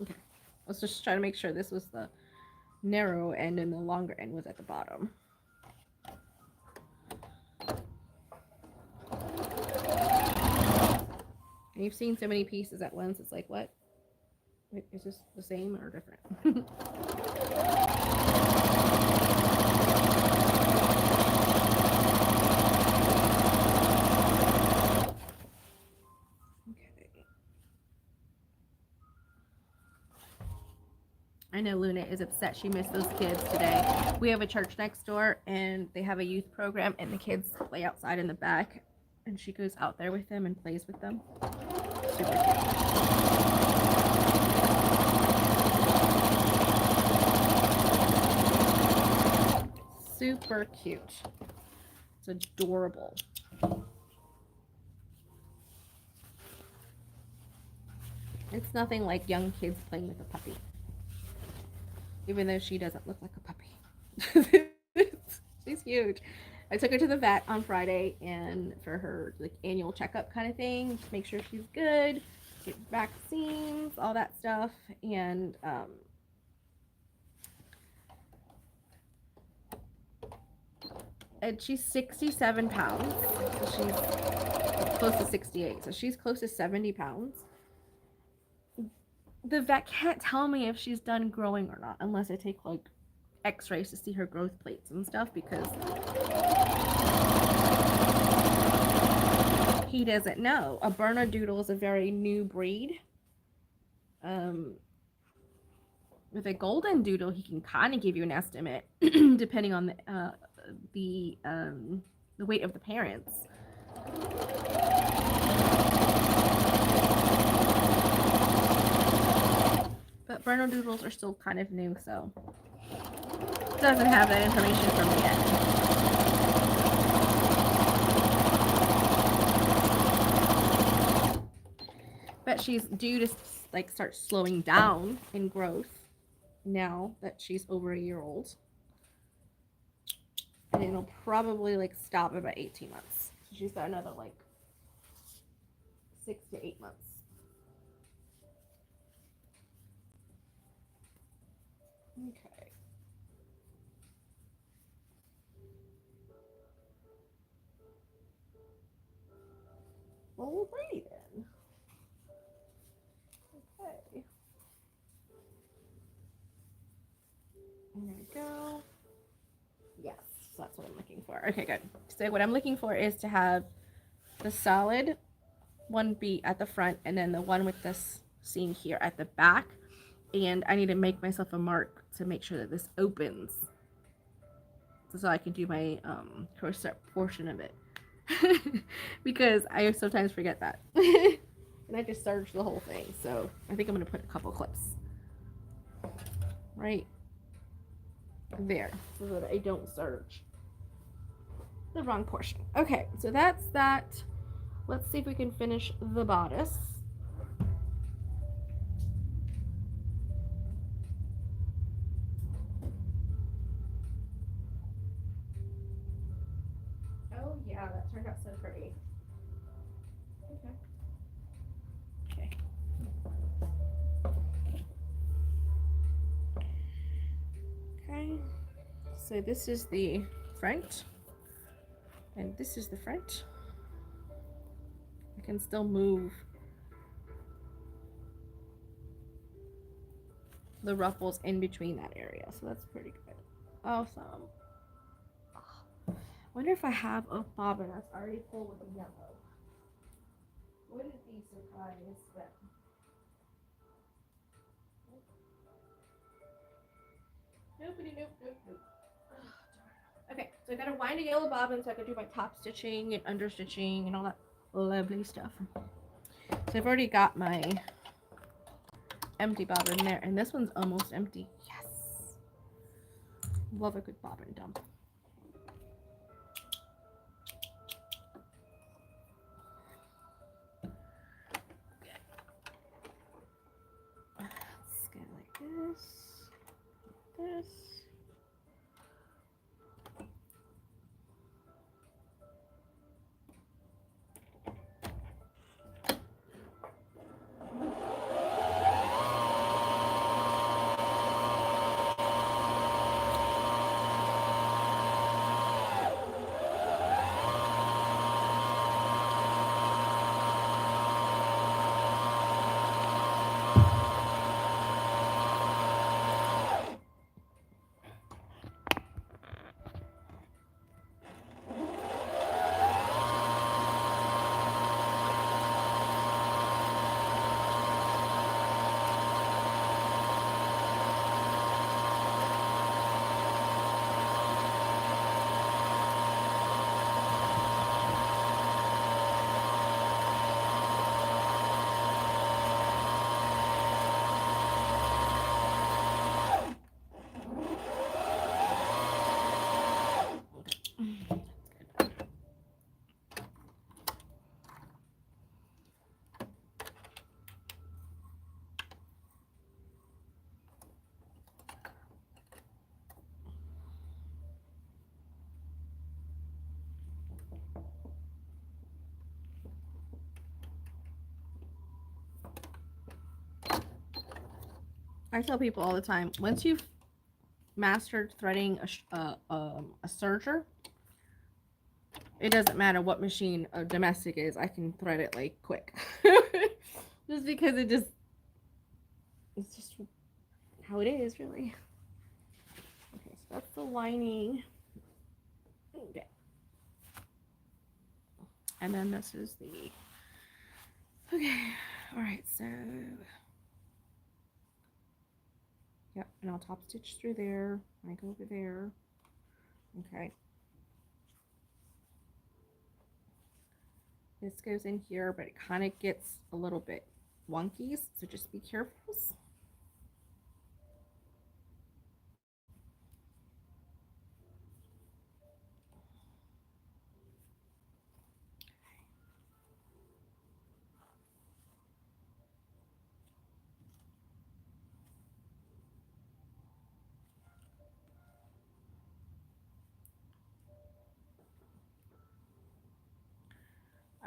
Okay, let's just try to make sure this was the narrow end and the longer end was at the bottom. And you've seen so many pieces at once, it's like, what? Wait, is this the same or different? I know Luna is upset she missed those kids today. We have a church next door, and they have a youth program, and the kids play outside in the back, and she goes out there with them and plays with them. Super cute. Super cute. It's adorable. It's nothing like young kids playing with a puppy. Even though she doesn't look like a puppy. She's huge. I took her to the vet on Friday and for her like annual checkup kind of thing, just make sure she's good, get vaccines, all that stuff. And she's 67 pounds. So she's close to 68. So she's close to 70 pounds. The vet can't tell me if she's done growing or not unless I take like x-rays to see her growth plates and stuff, because he doesn't know. A Bernedoodle is a very new breed. With a golden doodle, he can kind of give you an estimate depending on the weight of the parents. But Bernedoodles are still kind of new, so doesn't have that information from me yet. But she's due to like start slowing down in growth now that she's over a year old. And it'll probably like stop about 18 months. So she's got another like 6 to 8 months. Okay. Alrighty then. Okay. There we go. Yes, that's what I'm looking for. Okay, good. So what I'm looking for is to have the solid one be at the front, and then the one with this seam here at the back. And I need to make myself a mark to make sure that this opens, so I can do my crochet portion of it. Because I sometimes forget that. And I just serged the whole thing. So I think I'm going to put a couple clips right there so that I don't serge the wrong portion. Okay, so that's that. Let's see if we can finish the bodice. Oh yeah, that turned out so pretty. Okay. Okay. Okay. So this is the front, and this is the front. I can still move the ruffles in between that area, so that's pretty good. Awesome. Wonder if I have a bobbin that's already full with the yellow. Wouldn't be surprised, but nope. Okay, so I gotta wind a yellow bobbin so I can do my top stitching and under stitching and all that lovely stuff. So I've already got my empty bobbin there, and this one's almost empty. Yes, love a good bobbin dump. Let's go like this. I tell people all the time, once you've mastered threading a serger, it doesn't matter what machine a domestic is, I can thread it like quick. Just because it's just how it is, really. Okay, so that's the lining. Okay. And then this is the, okay, all right, so, yep, and I'll top stitch through there. I go over there. Okay. This goes in here, but it kind of gets a little bit wonky, so just be careful.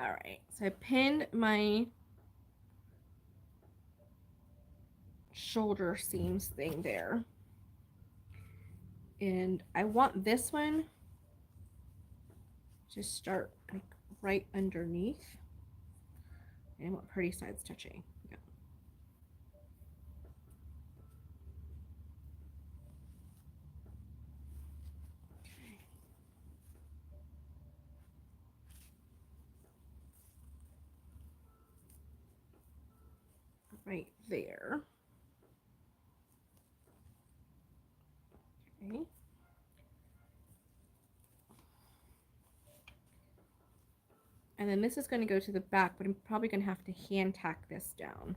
All right, so I pinned my shoulder seams thing there. And I want this one to start like right underneath. And I want pretty sides touching. Yeah. right there. Okay. And then this is going to go to the back, but I'm probably going to have to hand tack this down.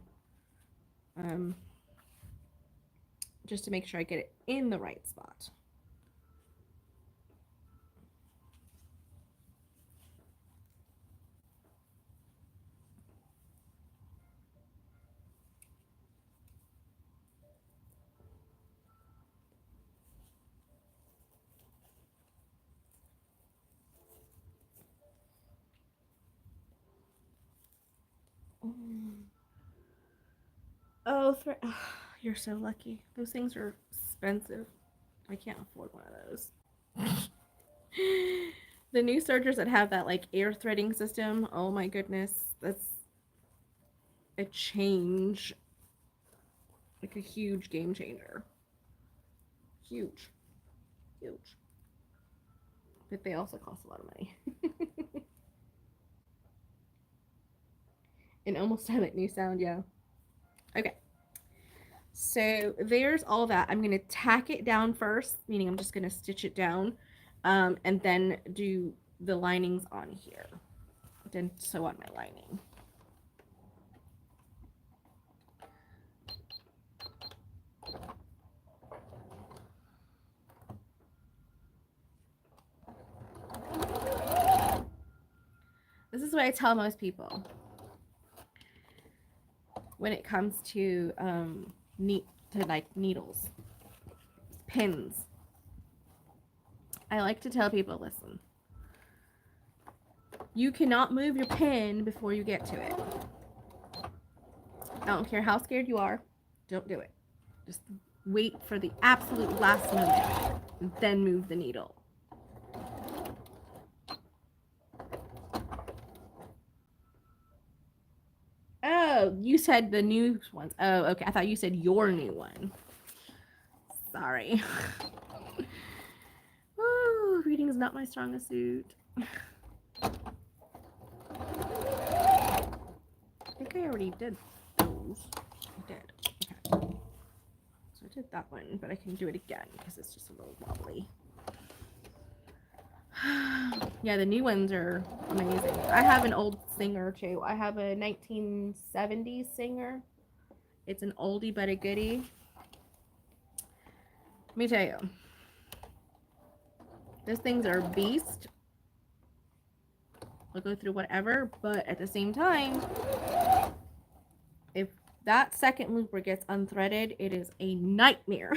Just to make sure I get it in the right spot. Oh, you're so lucky. Those things are expensive. I can't afford one of those. The new sergers that have that like air threading system, oh my goodness, that's a change. Like a huge game changer. Huge. Huge. But they also cost a lot of money. And almost have that new sound, yeah. Okay. So there's all that. I'm going to tack it down first, meaning I'm just going to stitch it down, and then do the linings on here. Then sew on my lining. This is what I tell most people when it comes to needles, pins. I like to tell people, listen, you cannot move your pin before you get to it. I don't care how scared you are, don't do it. Just wait for the absolute last moment and then move the needle. Oh, you said the new ones. Oh, okay. I thought you said your new one. Sorry. Ooh, reading is not my strongest suit. I think I already did those. I did. Okay. So I did that one, but I can do it again because it's just a little wobbly. Yeah, the new ones are amazing. I have an old Singer too. I have a 1970s Singer. It's an oldie but a goodie. Let me tell you, those things are a beast. I'll go through whatever, but at the same time, if that second looper gets unthreaded, it is a nightmare.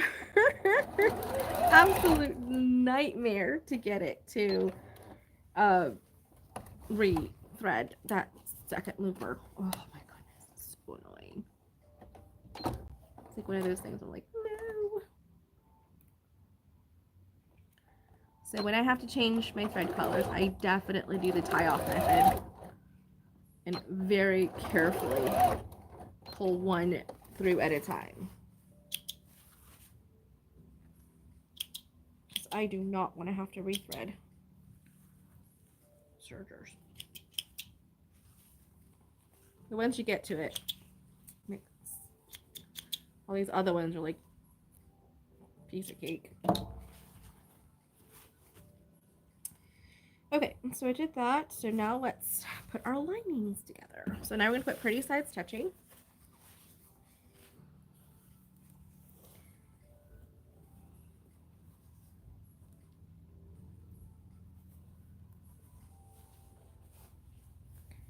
Absolute nightmare to get it to re-thread that second looper. Oh my goodness, it's so annoying. It's like one of those things I'm like, no. So when I have to change my thread colors, I definitely do the tie-off method and very carefully pull one through at a time. Because I do not want to have to rethread sergers. But once you get to it, all these other ones are like piece of cake. Okay, so I did that. So now let's put our linings together. So now we're going to put pretty side stitching.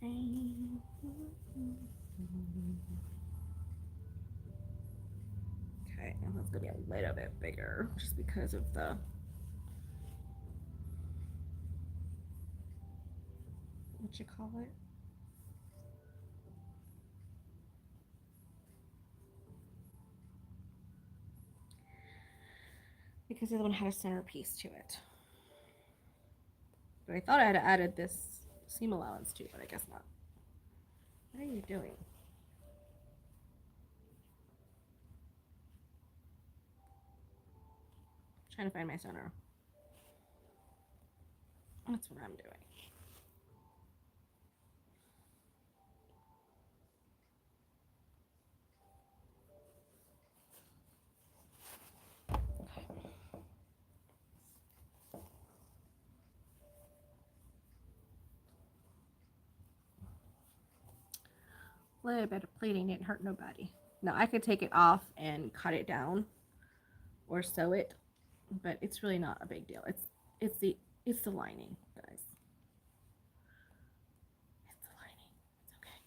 Okay, and that's going to be a little bit bigger just because of the what you call it? Because the other one had a centerpiece to it. But I thought I had added this seam allowance too, but I guess not. What are you doing? I'm trying to find my center. That's what I'm doing. A little bit of pleating didn't hurt nobody. Now I could take it off and cut it down or sew it, but it's really not a big deal. It's the it's the lining, guys. It's the lining. It's okay.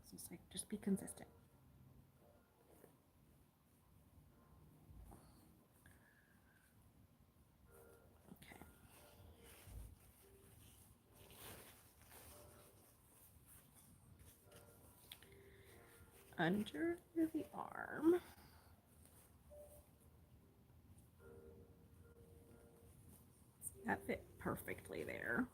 So it's like just be consistent. Okay. Under the arm. That fit perfectly there.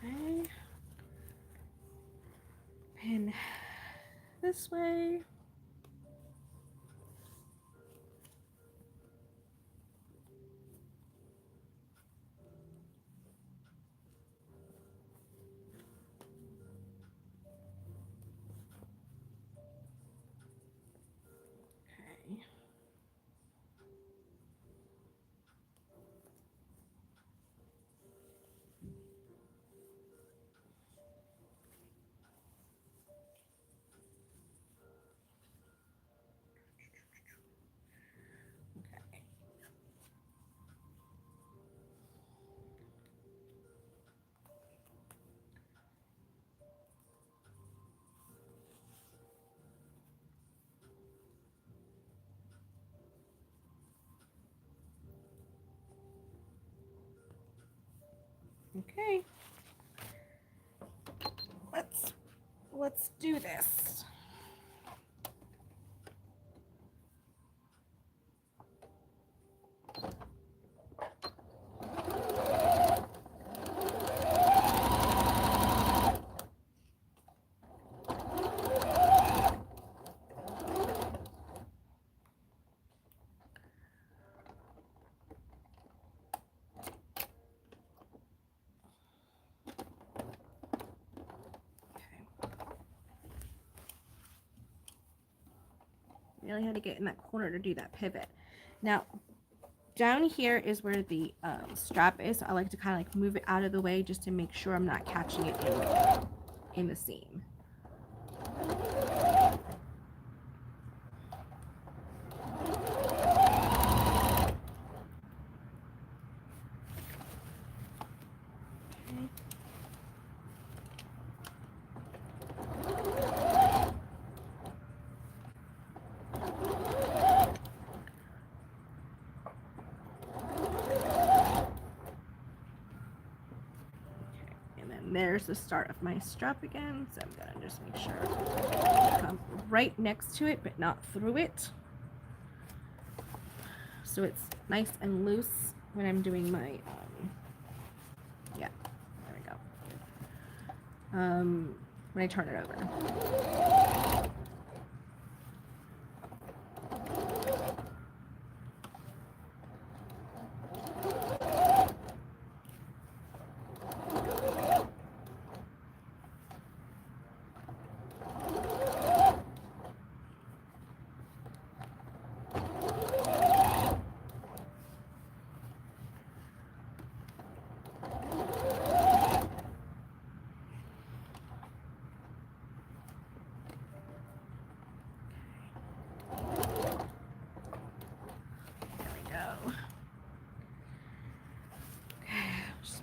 Okay. Pin this way. Okay. Okay. Let's do this. Really had to get in that corner to do that pivot. Now, down here is where the strap is. So I like to kind of like move it out of the way just to make sure I'm not catching it in the seam. There's the start of my strap again, so I'm gonna just make sure I come right next to it but not through it, so it's nice and loose when I'm doing my yeah, there we go, when I turn it over.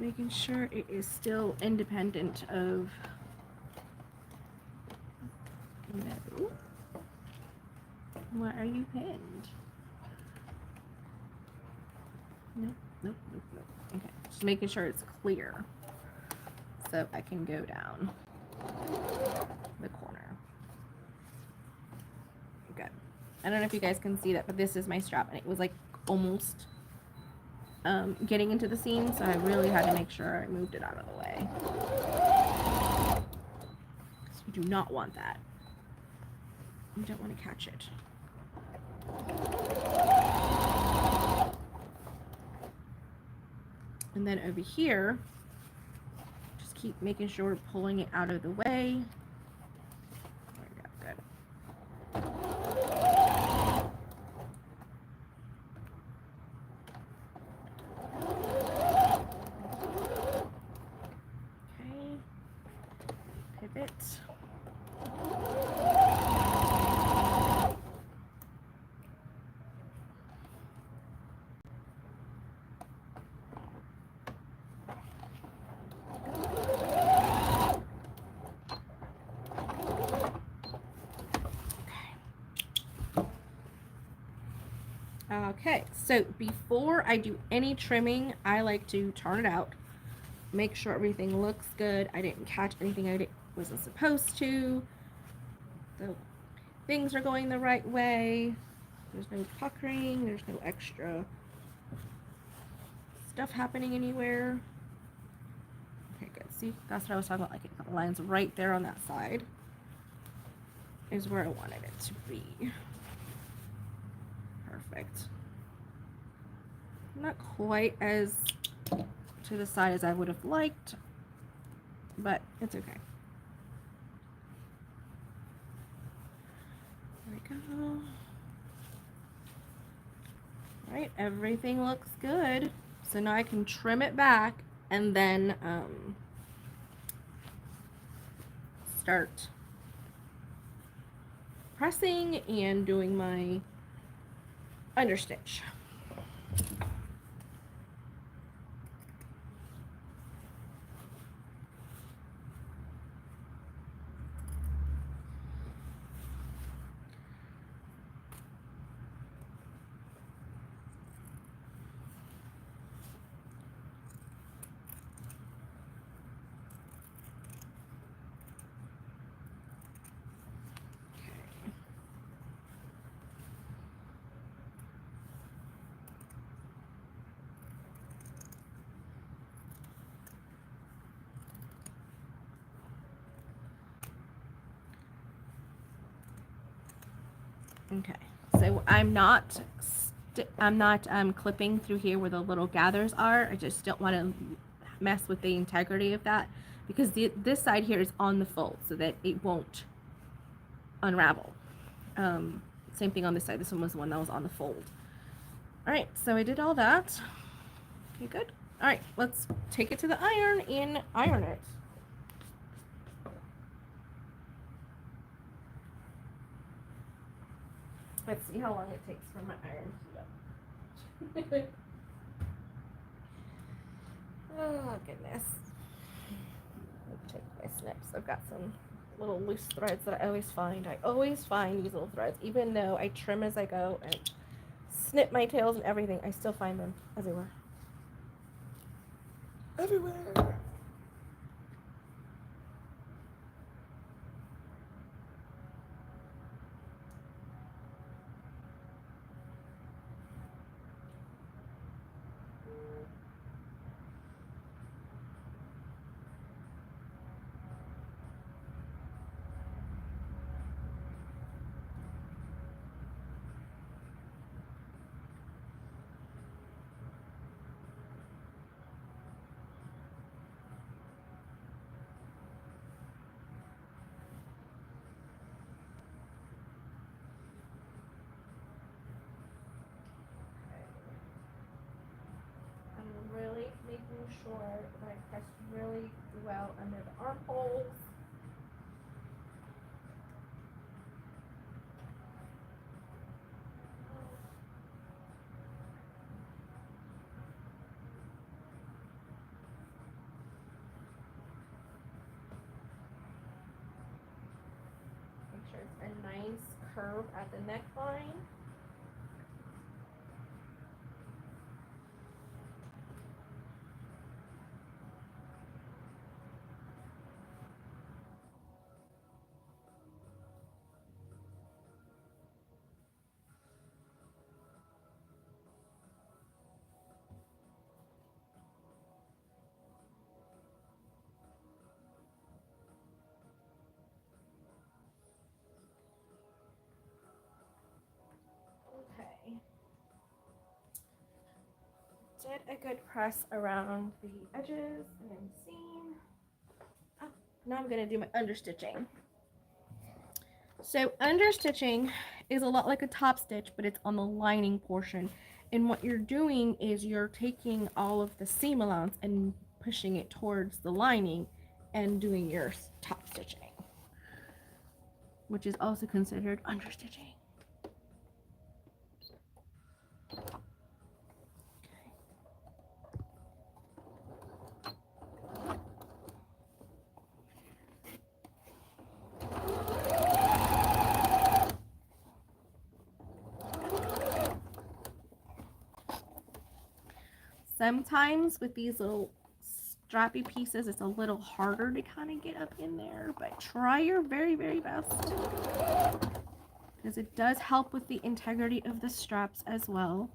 Making sure it is still independent of no. Why are you pinned? Nope, nope, nope. Okay, just making sure it's clear so I can go down. I don't know if you guys can see that, but this is my strap, and it was like almost getting into the seam, so I really had to make sure I moved it out of the way. So you do not want that. You don't want to catch it. And then over here, just keep making sure we're pulling it out of the way. There we go, good. Okay, pivot. Okay, so before I do any trimming, I like to turn it out, make sure everything looks good. I didn't catch anything I wasn't supposed to. The things are going the right way. There's no puckering, there's no extra stuff happening anywhere. Okay, good. See, that's what I was talking about. Like, it lines right there on that side is where I wanted it to be. Perfect. Not quite as to the side as I would have liked, but it's okay. There we go. All right, everything looks good. So now I can trim it back and then start pressing and doing my understitch. Okay, so I'm not clipping through here where the little gathers are. I just don't want to mess with the integrity of that because this side here is on the fold so that it won't unravel. Same thing on this side. This one was the one that was on the fold. All right, so I did all that. Okay, good. All right, let's take it to the iron and iron it. Let's see how long it takes for my iron to heat up. Oh, goodness. Let's take my snips. I've got some little loose threads that I always find. I always find these little threads. Even though I trim as I go and snip my tails and everything, I still find them everywhere. Everywhere. Really making sure that I press really well under the armholes. Make sure it's a nice curve at the neckline. get a good press around the edges and seam. Oh, now I'm going to do my understitching. So understitching is a lot like a top stitch, but it's on the lining portion. And what you're doing is you're taking all of the seam allowance and pushing it towards the lining and doing your top stitching, which is also considered understitching. Sometimes with these little strappy pieces, it's a little harder to kind of get up in there, but try your very, very best, because it does help with the integrity of the straps as well.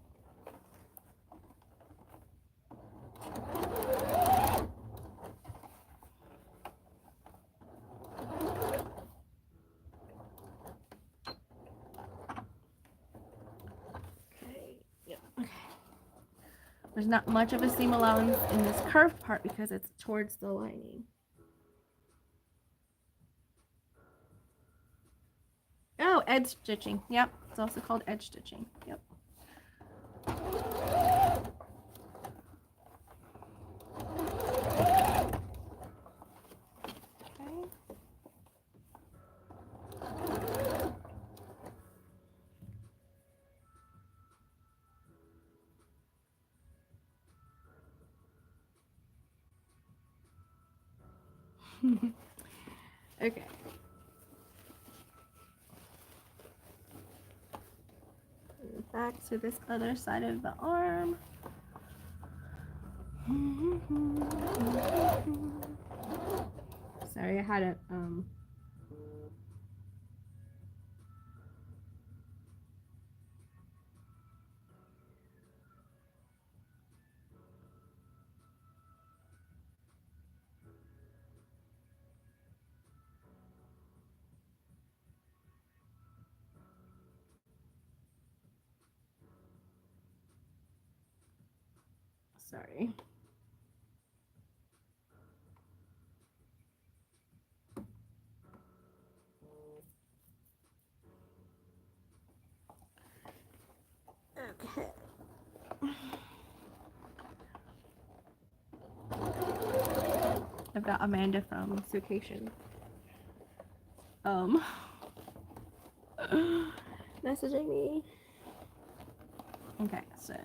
There's not much of a seam allowance in this curved part because it's towards the lining. Oh, edge stitching. Yep, it's also called edge stitching. Yep. Okay. Back to this other side of the arm. Sorry, I had a sorry. Okay. I've got Amanda from Sucation. Messaging me. Okay, so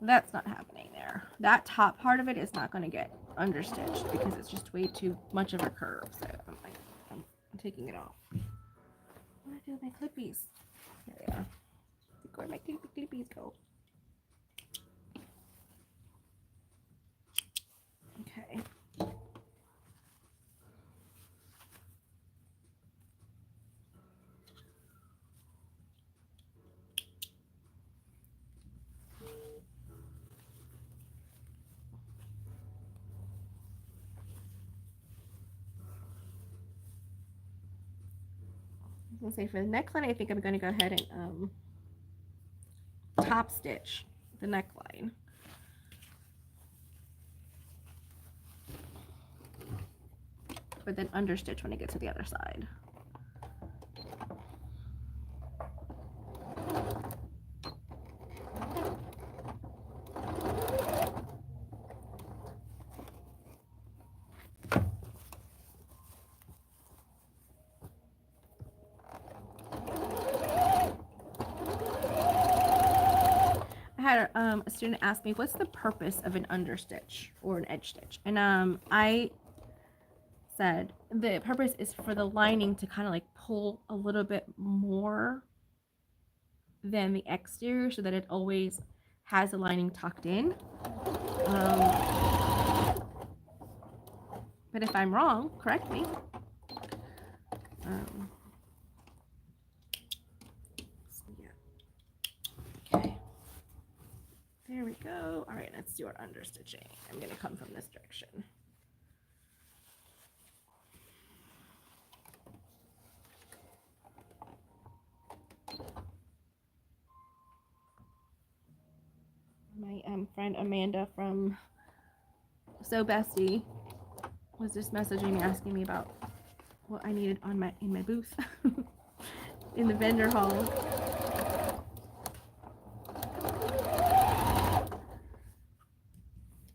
that's not happening there. That top part of it is not going to get understitched because it's just way too much of a curve. So I'm taking it off. Where do my clippies? There they are. Where my clippies go? Okay. I was gonna say for the neckline, I think I'm gonna go ahead and top stitch the neckline. But then understitch when I get to the other side. I had a student ask me, what's the purpose of an understitch or an edge stitch? And I said the purpose is for the lining to kind of like pull a little bit more than the exterior so that it always has the lining tucked in. But if I'm wrong, correct me. Okay. There we go. All right, let's do our understitching. I'm going to come from this direction. My friend Amanda from So Bestie was just messaging me asking me about what I needed on in my booth in the vendor hall.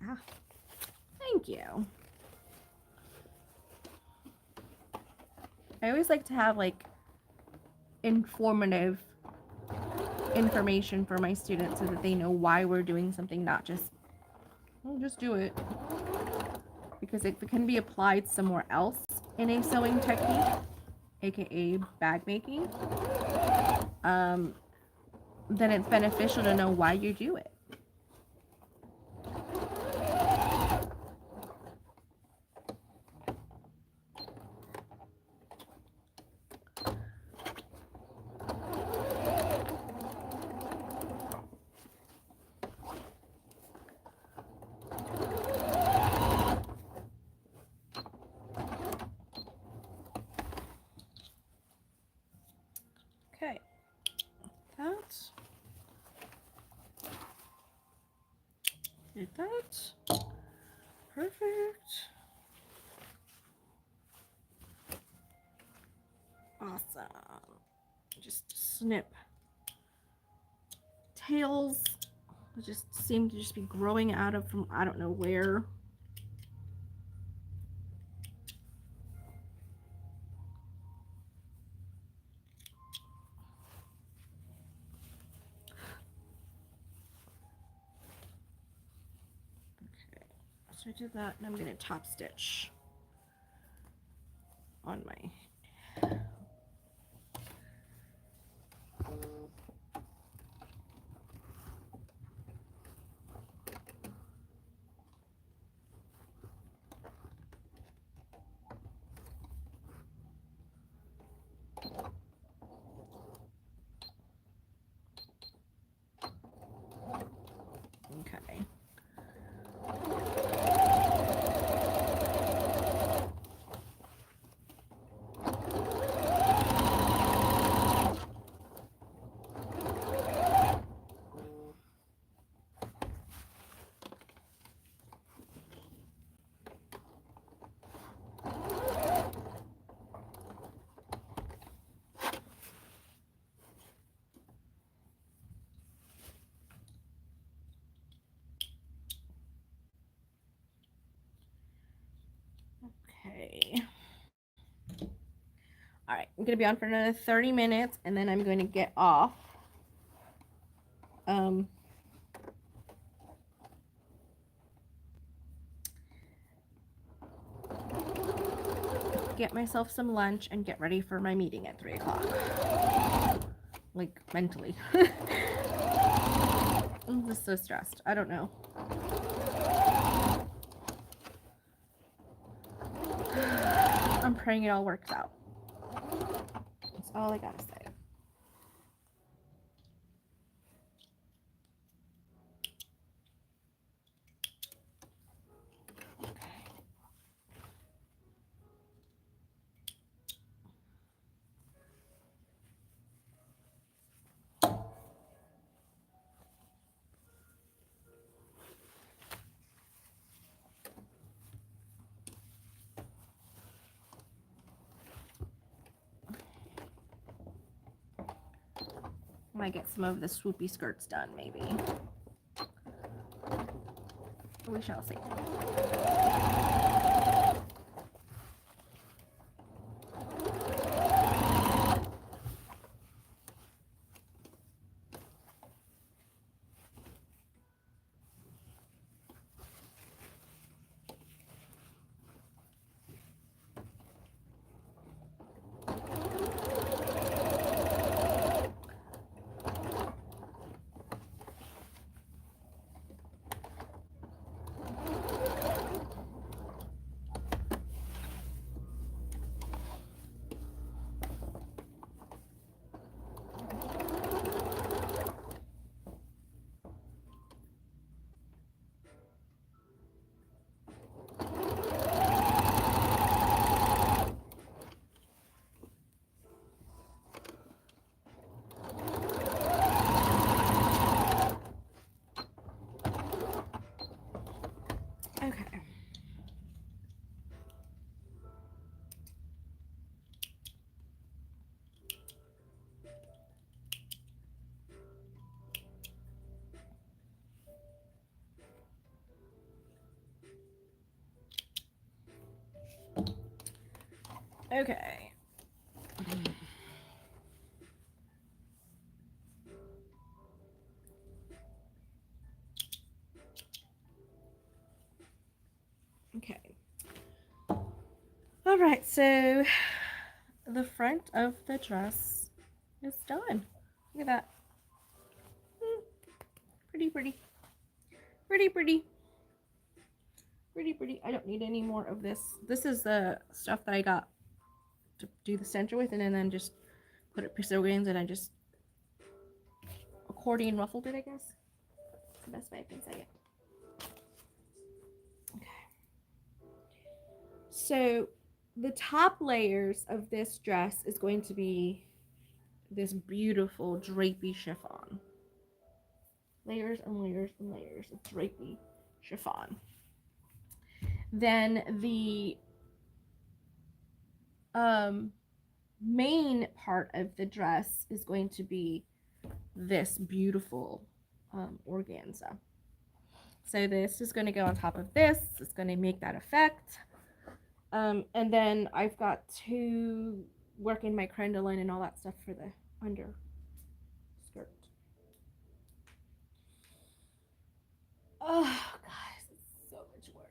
Ah, thank you. I always like to have like informative information for my students so that they know why we're doing something, not just, oh, just do it. Because it can be applied somewhere else in a sewing technique, aka bag making, then it's beneficial to know why you do it. Okay, that, did that, perfect. Awesome. Just snip. Tails just seem to just be growing out of from I don't know where. Okay, so I did that, and I'm gonna top stitch on my okay. Okay. All right, I'm gonna be on for another 30 minutes, and then I'm going to get off. Get myself some lunch and get ready for my meeting at 3 o'clock. Like, mentally. I'm just so stressed. I don't know. I'm praying it all works out. That's all I gotta say. Might get some of the swoopy skirts done, maybe. We shall see. Okay. Okay. All right, so the front of the dress is done. Look at that. Pretty, pretty. Pretty, pretty. Pretty, pretty. I don't need any more of this. This is the stuff that I got to do the center with, and then just put it piece-o-grains, and I just accordion ruffled it, I guess. That's the best way I can say it. Okay. So the top layers of this dress is going to be this beautiful drapey chiffon. Layers and layers and layers of drapey chiffon. Then the main part of the dress is going to be this beautiful organza. So this is going to go on top of this. It's going to make that effect. And then I've got to work in my crinoline and all that stuff for the under skirt. Oh, guys, it's so much work.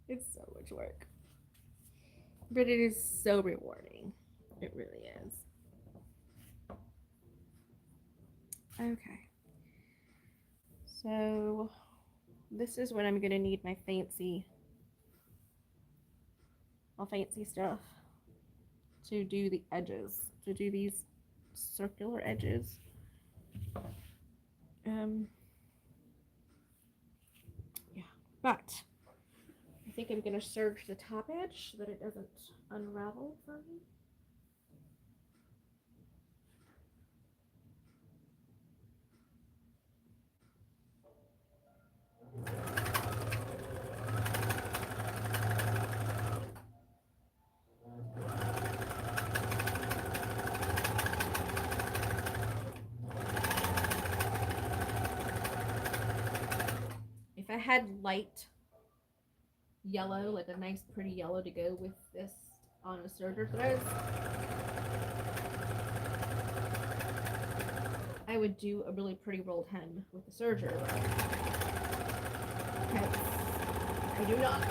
It's so much work. But it is so rewarding. It really is. Okay. So this is when I'm going to need my fancy stuff to do the edges, to do these circular edges. Yeah, but I think I'm gonna serge the top edge so that it doesn't unravel for me. If I had light yellow, like a nice pretty yellow to go with this on a serger thread, I would do a really pretty rolled hem with the serger. Okay. I do not.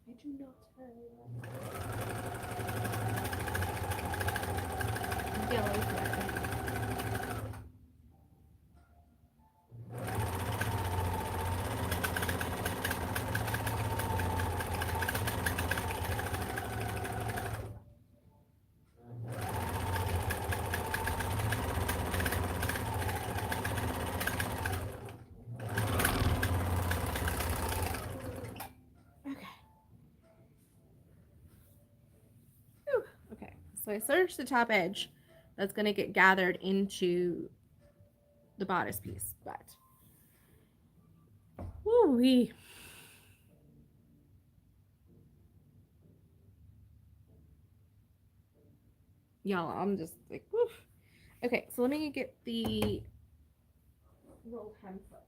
I do not have yellow thread. Okay, so I serged the top edge. That's going to get gathered into the bodice piece, but woo-wee. Y'all, I'm just like, woof. Okay, so let me get the rolled hem foot.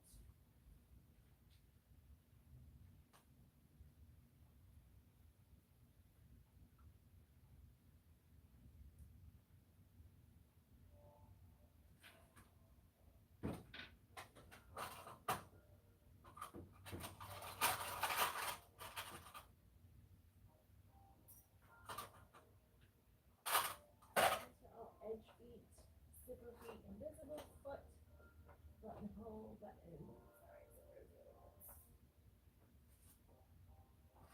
Edge feet, zipper feet, invisible foot, buttonhole, button.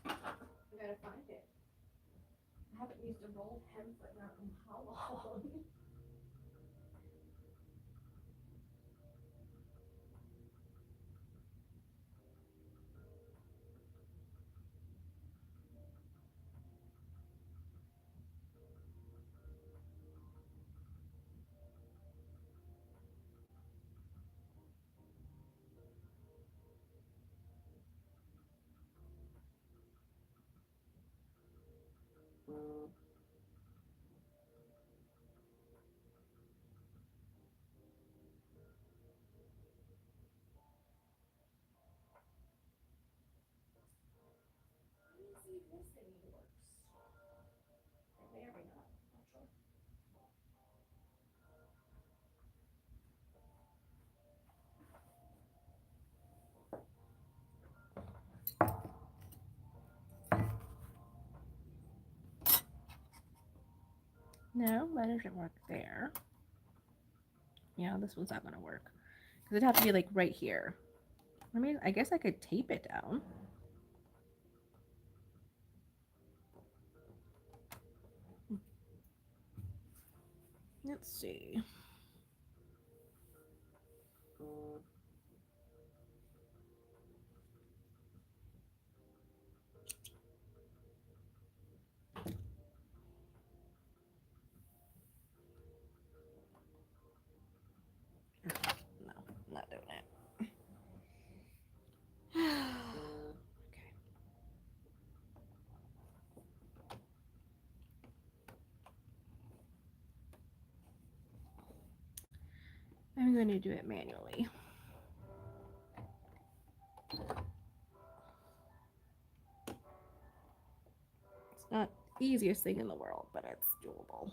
I gotta find it. I haven't used a rolled hem foot now in how long? think this thing even works. It may or may not. Not sure. No, that doesn't work there. Yeah, this one's not gonna work. Because it'd have to be like right here. I mean, I guess I could tape it down. Let's see. No, not doing it. Okay. I'm going to do it manually. It's not the easiest thing in the world, but it's doable.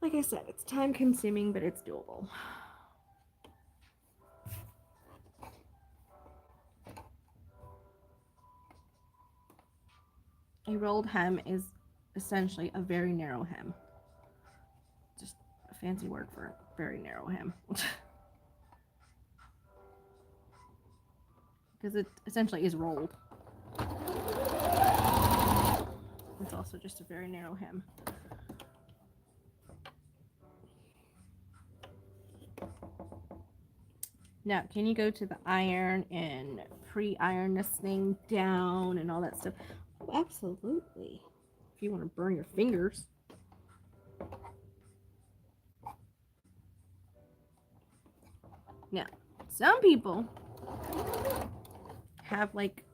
Like I said, it's time consuming, but it's doable. A rolled hem is essentially a very narrow hem. Just a fancy word for very narrow hem. Because it essentially is rolled. It's also just a very narrow hem. Now, can you go to the iron and pre-iron this thing down and all that stuff? Oh, absolutely. If you want to burn your fingers. Now, some people have like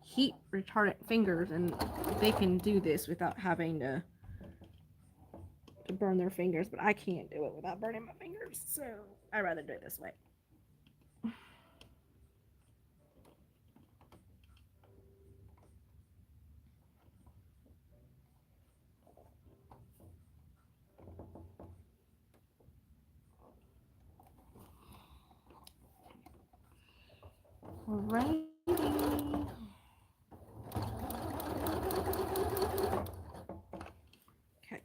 heat retardant fingers and they can do this without having to burn their fingers, but I can't do it without burning my fingers, so I'd rather do it this way. Alrighty. Okay.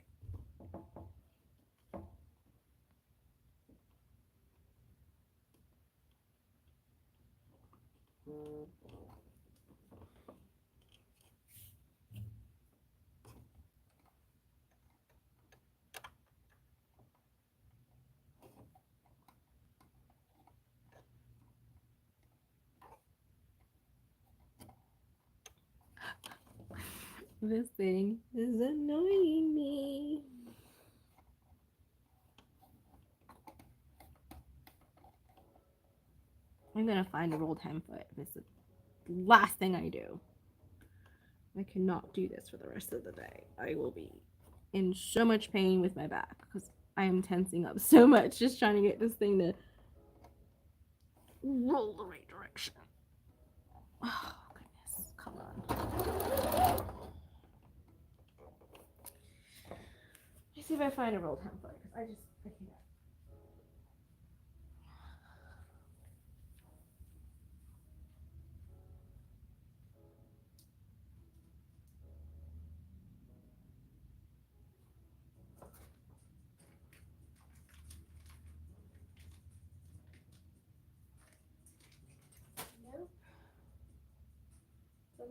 This thing is annoying me. I'm gonna find a rolled hem foot. It's the last thing I do. I cannot do this for the rest of the day. I will be in so much pain with my back because I am tensing up so much just trying to get this thing to roll the right direction. Oh, goodness. Come on. Let me see if I find a rolled hem foot because I can't.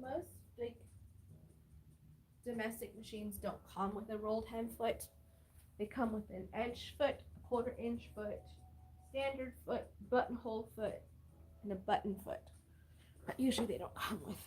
most like domestic machines don't come with a rolled hem foot. They come with an inch foot, a quarter-inch foot, standard foot, buttonhole foot, and a button foot. But usually they don't come with.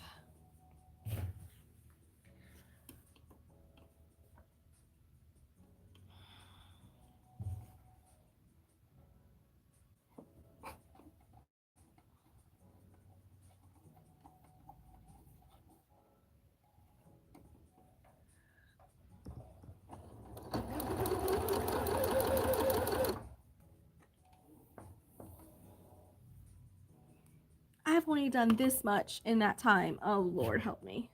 I've only done this much in that time. Oh, Lord, help me.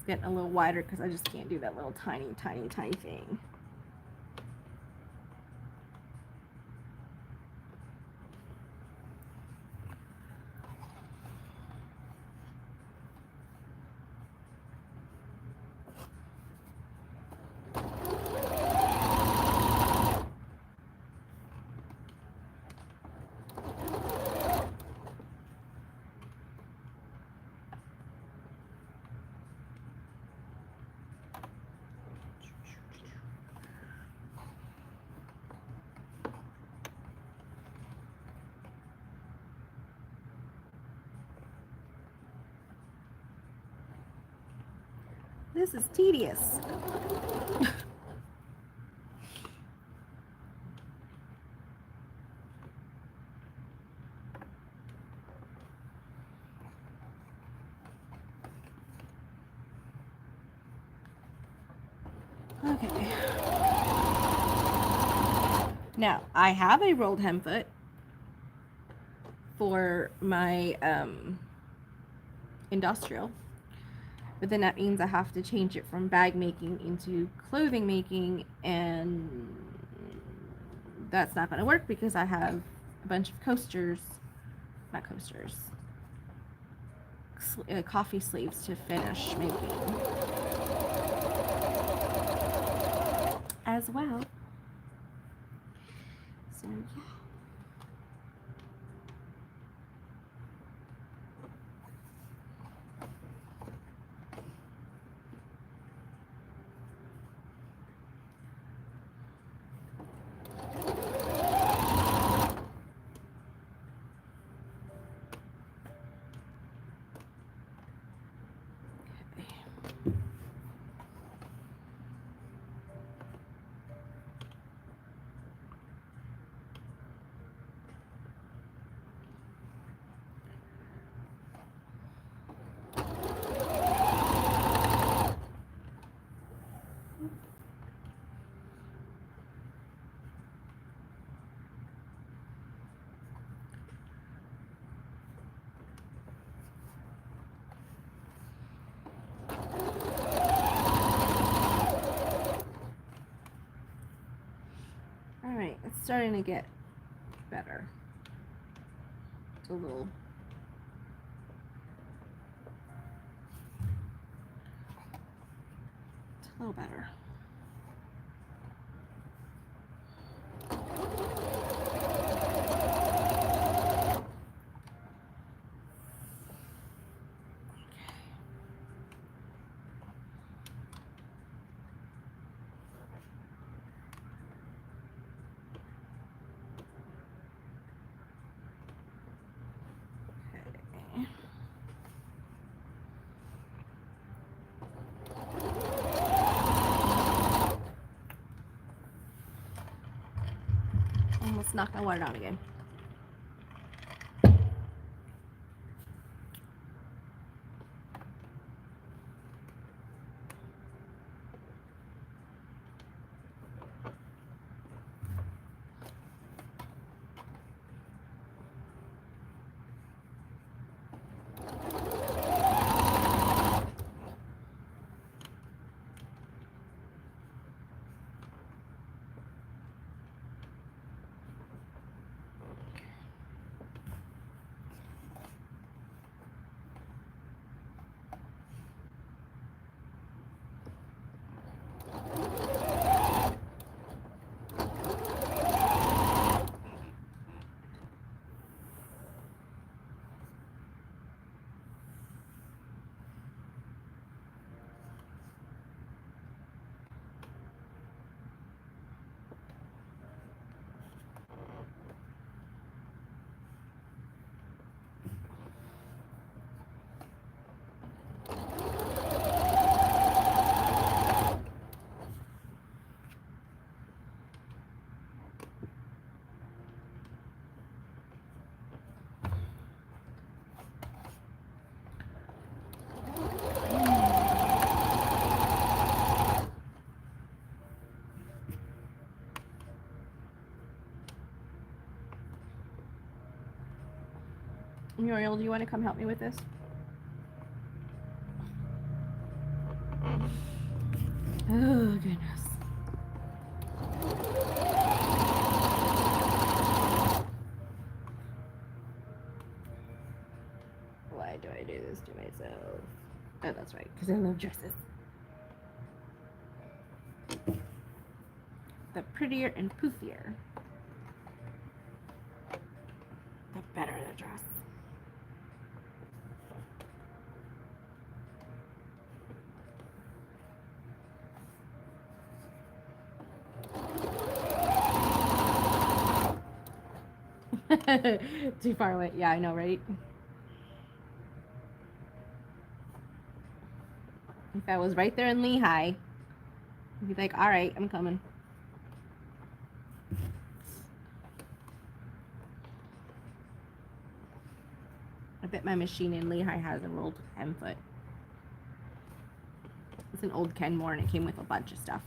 Getting a little wider because I just can't do that little tiny thing. This is tedious. Okay. Now, I have a rolled hem foot for my industrial. But then that means I have to change it from bag making into clothing making, and that's not going to work because I have a bunch of coffee sleeves to finish making as well. So yeah. Alright, it's starting to get better. It's a little better. Almost knocked my water down again. Muriel, do you want to come help me with this? Oh, goodness. Why do I do this to myself? Oh, that's right, because I love dresses. The prettier and poofier, the better the dress. Too far away. Yeah, I know, right? If I was right there in Lehigh, I'd be like, all right, I'm coming. I bet my machine in Lehigh has a rolled 10-foot. It's an old Kenmore and it came with a bunch of stuff.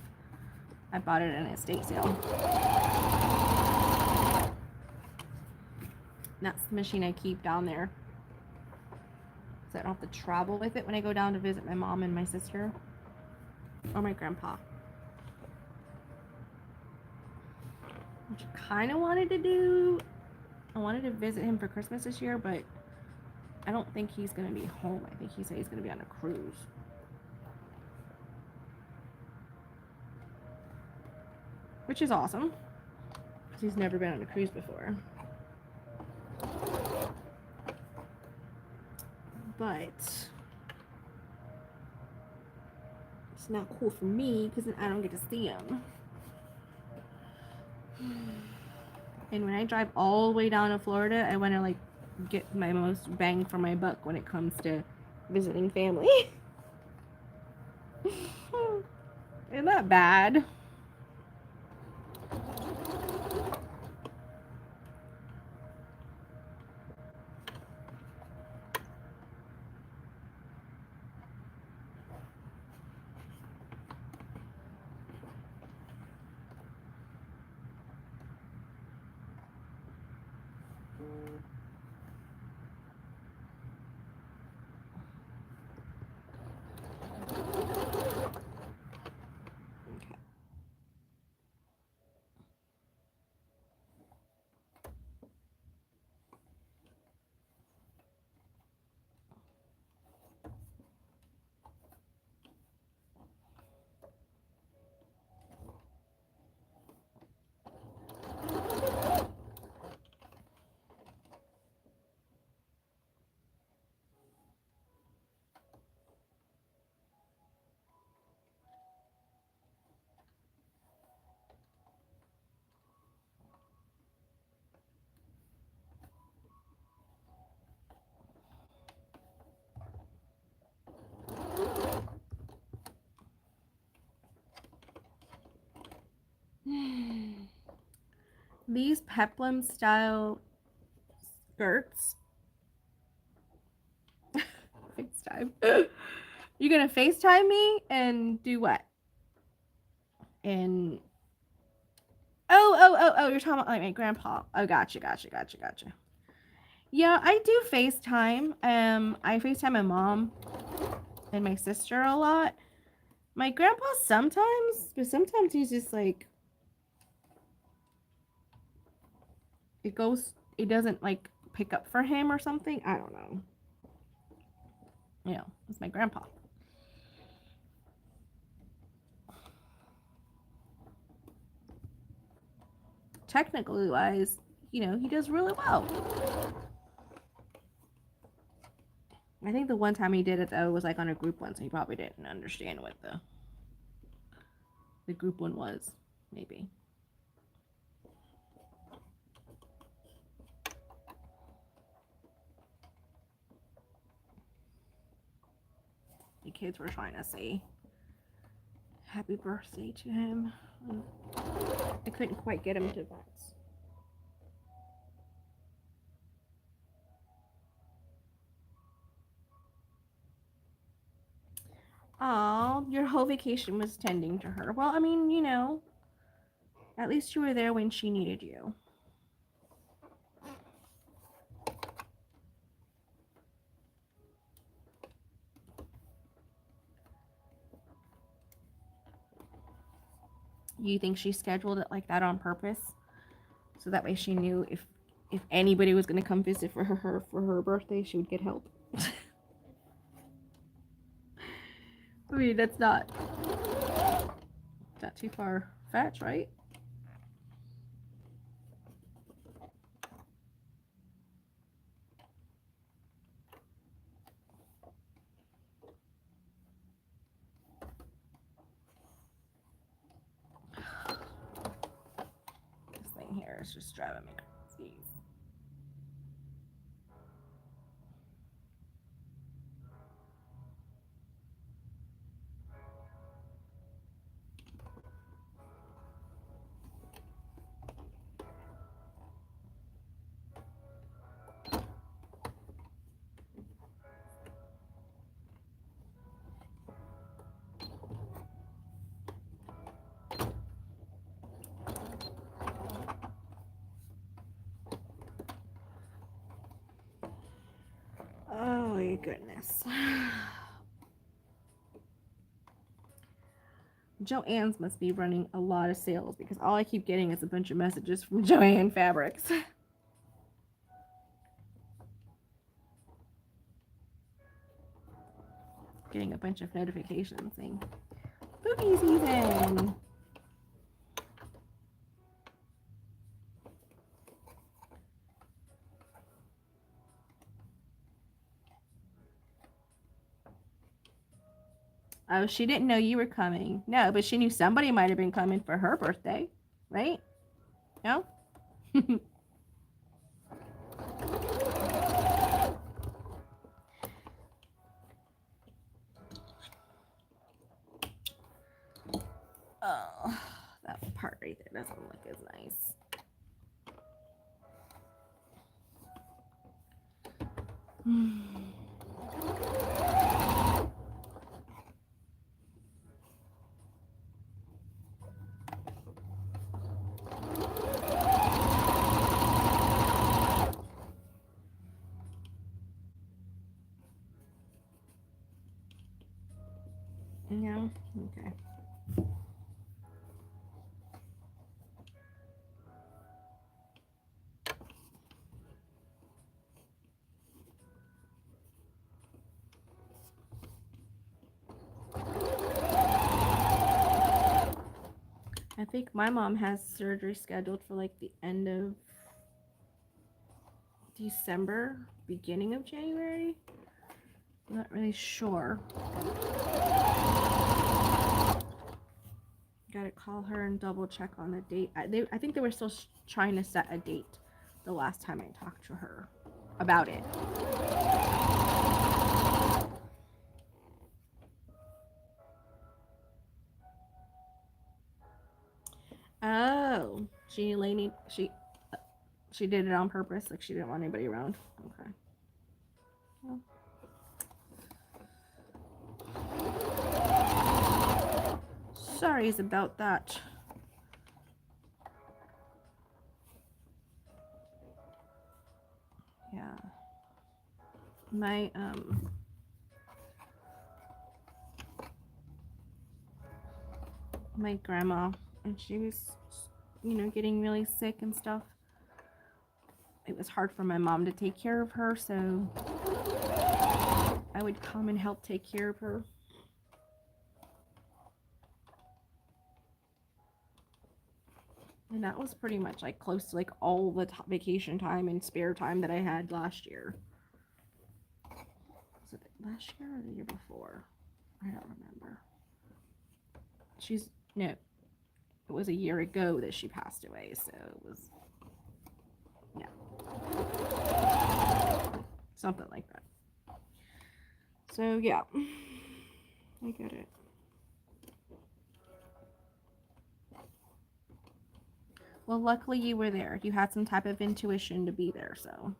I bought it at an estate sale. That's the machine I keep down there, so I don't have to travel with it when I go down to visit my mom and my sister or my grandpa. Which I kind of wanted to do. I wanted to visit him for Christmas this year, but I don't think he's going to be home. I think he said he's going to be on a cruise. Which is awesome, because he's never been on a cruise before. But it's not cool for me because then I don't get to see him. And when I drive all the way down to Florida, I want to like get my most bang for my buck when it comes to visiting family. Isn't that bad? These peplum style skirts. FaceTime. You're gonna FaceTime me and do what? And oh, you're talking about like my grandpa. Oh, gotcha. Yeah, I do FaceTime. I FaceTime my mom and my sister a lot. My grandpa sometimes, but sometimes he's just like, it doesn't like pick up for him or something. I don't know. You know, it's my grandpa. Technically wise, you know, he does really well. I think the one time he did it though was like on a group one, so he probably didn't understand what the group one was, maybe. The kids were trying to say happy birthday to him. I couldn't quite get him to bounce. Oh, your whole vacation was tending to her. Well, I mean, you know, at least you were there when she needed you. You think she scheduled it like that on purpose? So that way she knew if anybody was going to come visit for her birthday, she would get help. I mean, that's not too far fetched, right? This thing here is just driving me crazy. Oh my goodness. Joann's must be running a lot of sales because all I keep getting is a bunch of messages from Joann Fabrics. Getting a bunch of notifications saying spooky season. Oh, she didn't know you were coming. No, but she knew somebody might have been coming for her birthday, right? No? Oh, that part right there doesn't look as nice. No? Okay. I think my mom has surgery scheduled for like the end of December, beginning of January. I'm not really sure. Gotta call her and double check on the date. I think they were still trying to set a date the last time I talked to her about it. Oh, she did it on purpose, like she didn't want anybody around. Okay. Well. Sorry's about that. Yeah, Yeah. My my grandma, and she was, getting really sick and stuff. It was hard for my mom to take care of her, so I would come and help take care of her. And that was pretty much like close to like all the vacation time and spare time that I had last year. Was it last year or the year before? I don't remember. No, it was a year ago that she passed away, so it was, yeah, something like that. So yeah, I get it. Well, luckily you were there. You had some type of intuition to be there, so.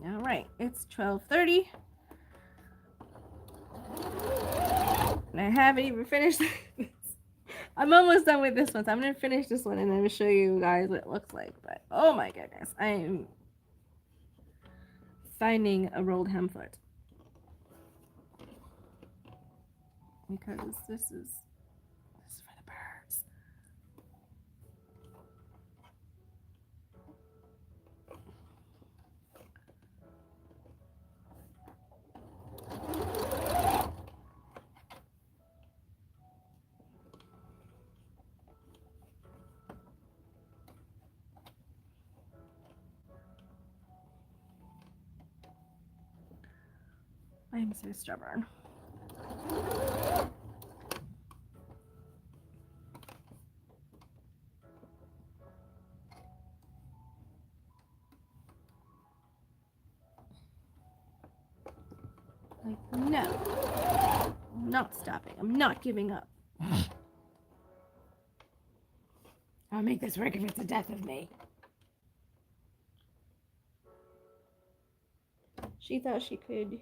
All right, it's 12:30. And I haven't even finished this. I'm almost done with this one, so I'm going to finish this one and then show you guys what it looks like. But, oh my goodness, I am finding a rolled hem foot. Because this is for the birds. I am so stubborn. Like, no. I'm not stopping. I'm not giving up. I'll make this work if it's the death of me. She thought she could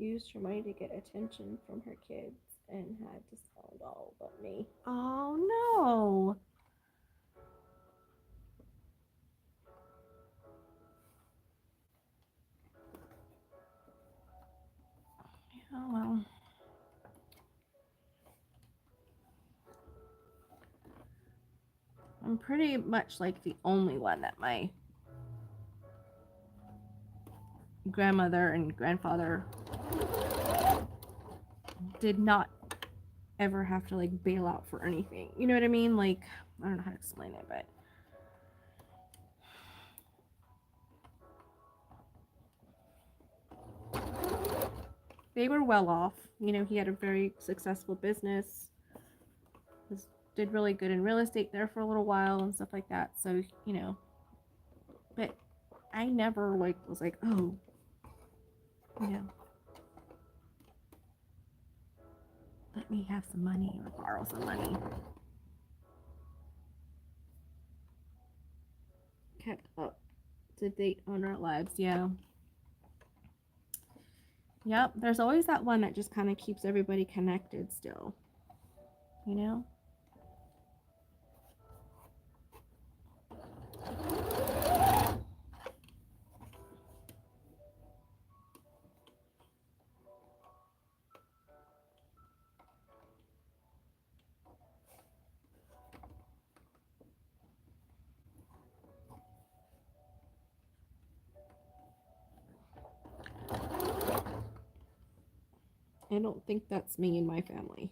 use her money to get attention from her kids and had to spend all but me. Oh no. Oh well. I'm pretty much like the only one that my grandmother and grandfather did not ever have to like bail out for anything. You know what I mean? Like, I don't know how to explain it, but they were well off. He had a very successful business. Did really good in real estate there for a little while and stuff like that. So, but I never like was like, oh, let me have some money or borrow some money. Kept up to date on our lives, yeah. Yep, there's always that one that just kind of keeps everybody connected still. I don't think that's me and my family.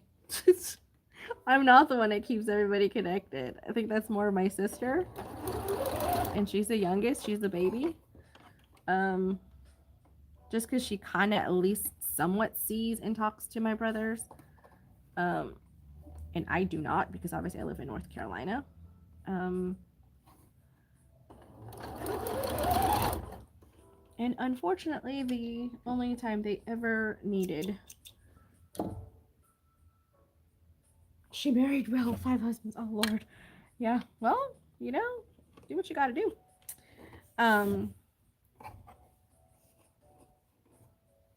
I'm not the one that keeps everybody connected. I think that's more my sister. And she's the youngest. She's the baby. Just because she kind of at least somewhat sees and talks to my brothers. and I do not, because obviously I live in North Carolina. And unfortunately, the only time they ever needed... She married well, 5 husbands. Oh, Lord. Yeah, well, you know, do what you gotta do.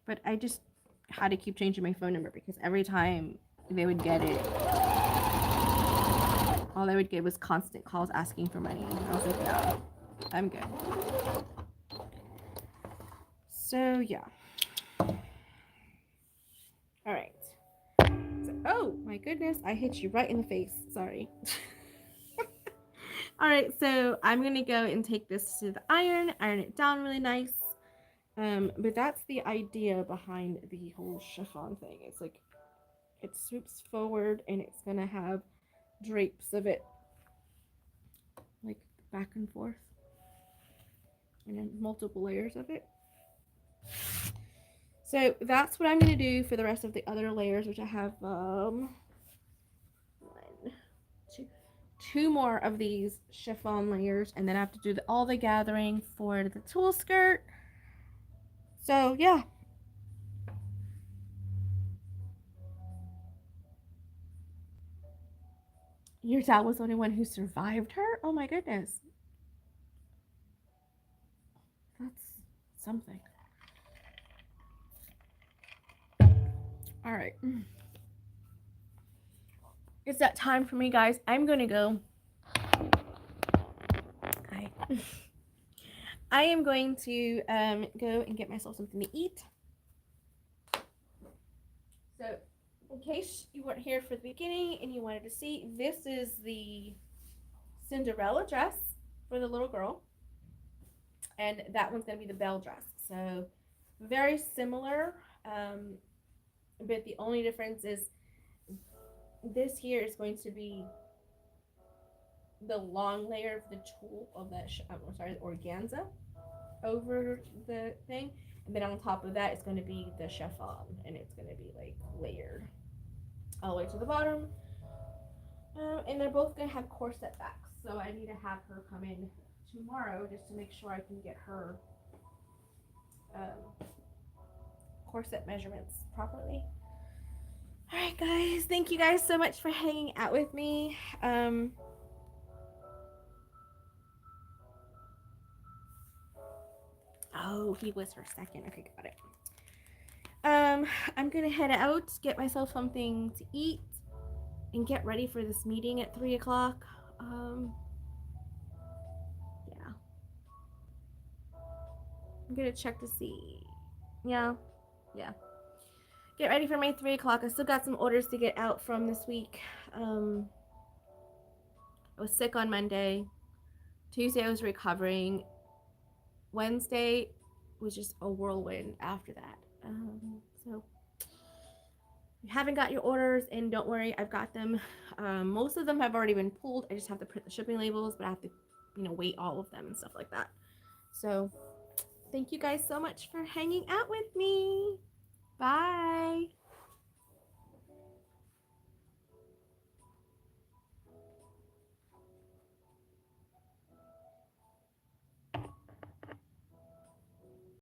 But I just had to keep changing my phone number because every time they would get it, all they would get was constant calls asking for money. And I was like, no, I'm good. So, yeah. All right. So, oh, my goodness. I hit you right in the face. Sorry. All right. So, I'm going to go and take this to the iron it down really nice. But that's the idea behind the whole chiffon thing. It's like, it swoops forward and it's going to have drapes of it, like back and forth. And then multiple layers of it. So that's what I'm going to do for the rest of the other layers, which I have two more of these chiffon layers, and then I have to do all the gathering for the tulle skirt. So yeah. Your dad was the only one who survived her? Oh my goodness. That's something. All right. It's that time for me, guys. I'm going to go. I am going to go and get myself something to eat. So, in case you weren't here for the beginning and you wanted to see, this is the Cinderella dress for the little girl. And that one's going to be the Belle dress. So, very similar. But the only difference is this here is going to be the long layer of the tulle of that, organza over the thing. And then on top of that, it's going to be the chiffon. And it's going to be like layered all the way to the bottom. And they're both going to have corset backs. So I need to have her come in tomorrow just to make sure I can get her corset measurements properly. Alright guys, thank you guys so much for hanging out with me. Oh, he was for a second. Okay, got it. I'm gonna head out, get myself something to eat, and get ready for this meeting at 3 o'clock. Yeah. I'm gonna check to see. Yeah. Get ready for my 3 o'clock. I still got some orders to get out from this week. I was sick on Monday. Tuesday I was recovering. Wednesday was just a whirlwind after that. So you haven't got your orders, and don't worry, I've got them. Most of them have already been pulled. I just have to print the shipping labels, but I have to, weight all of them and stuff like that. So thank you guys so much for hanging out with me. Bye.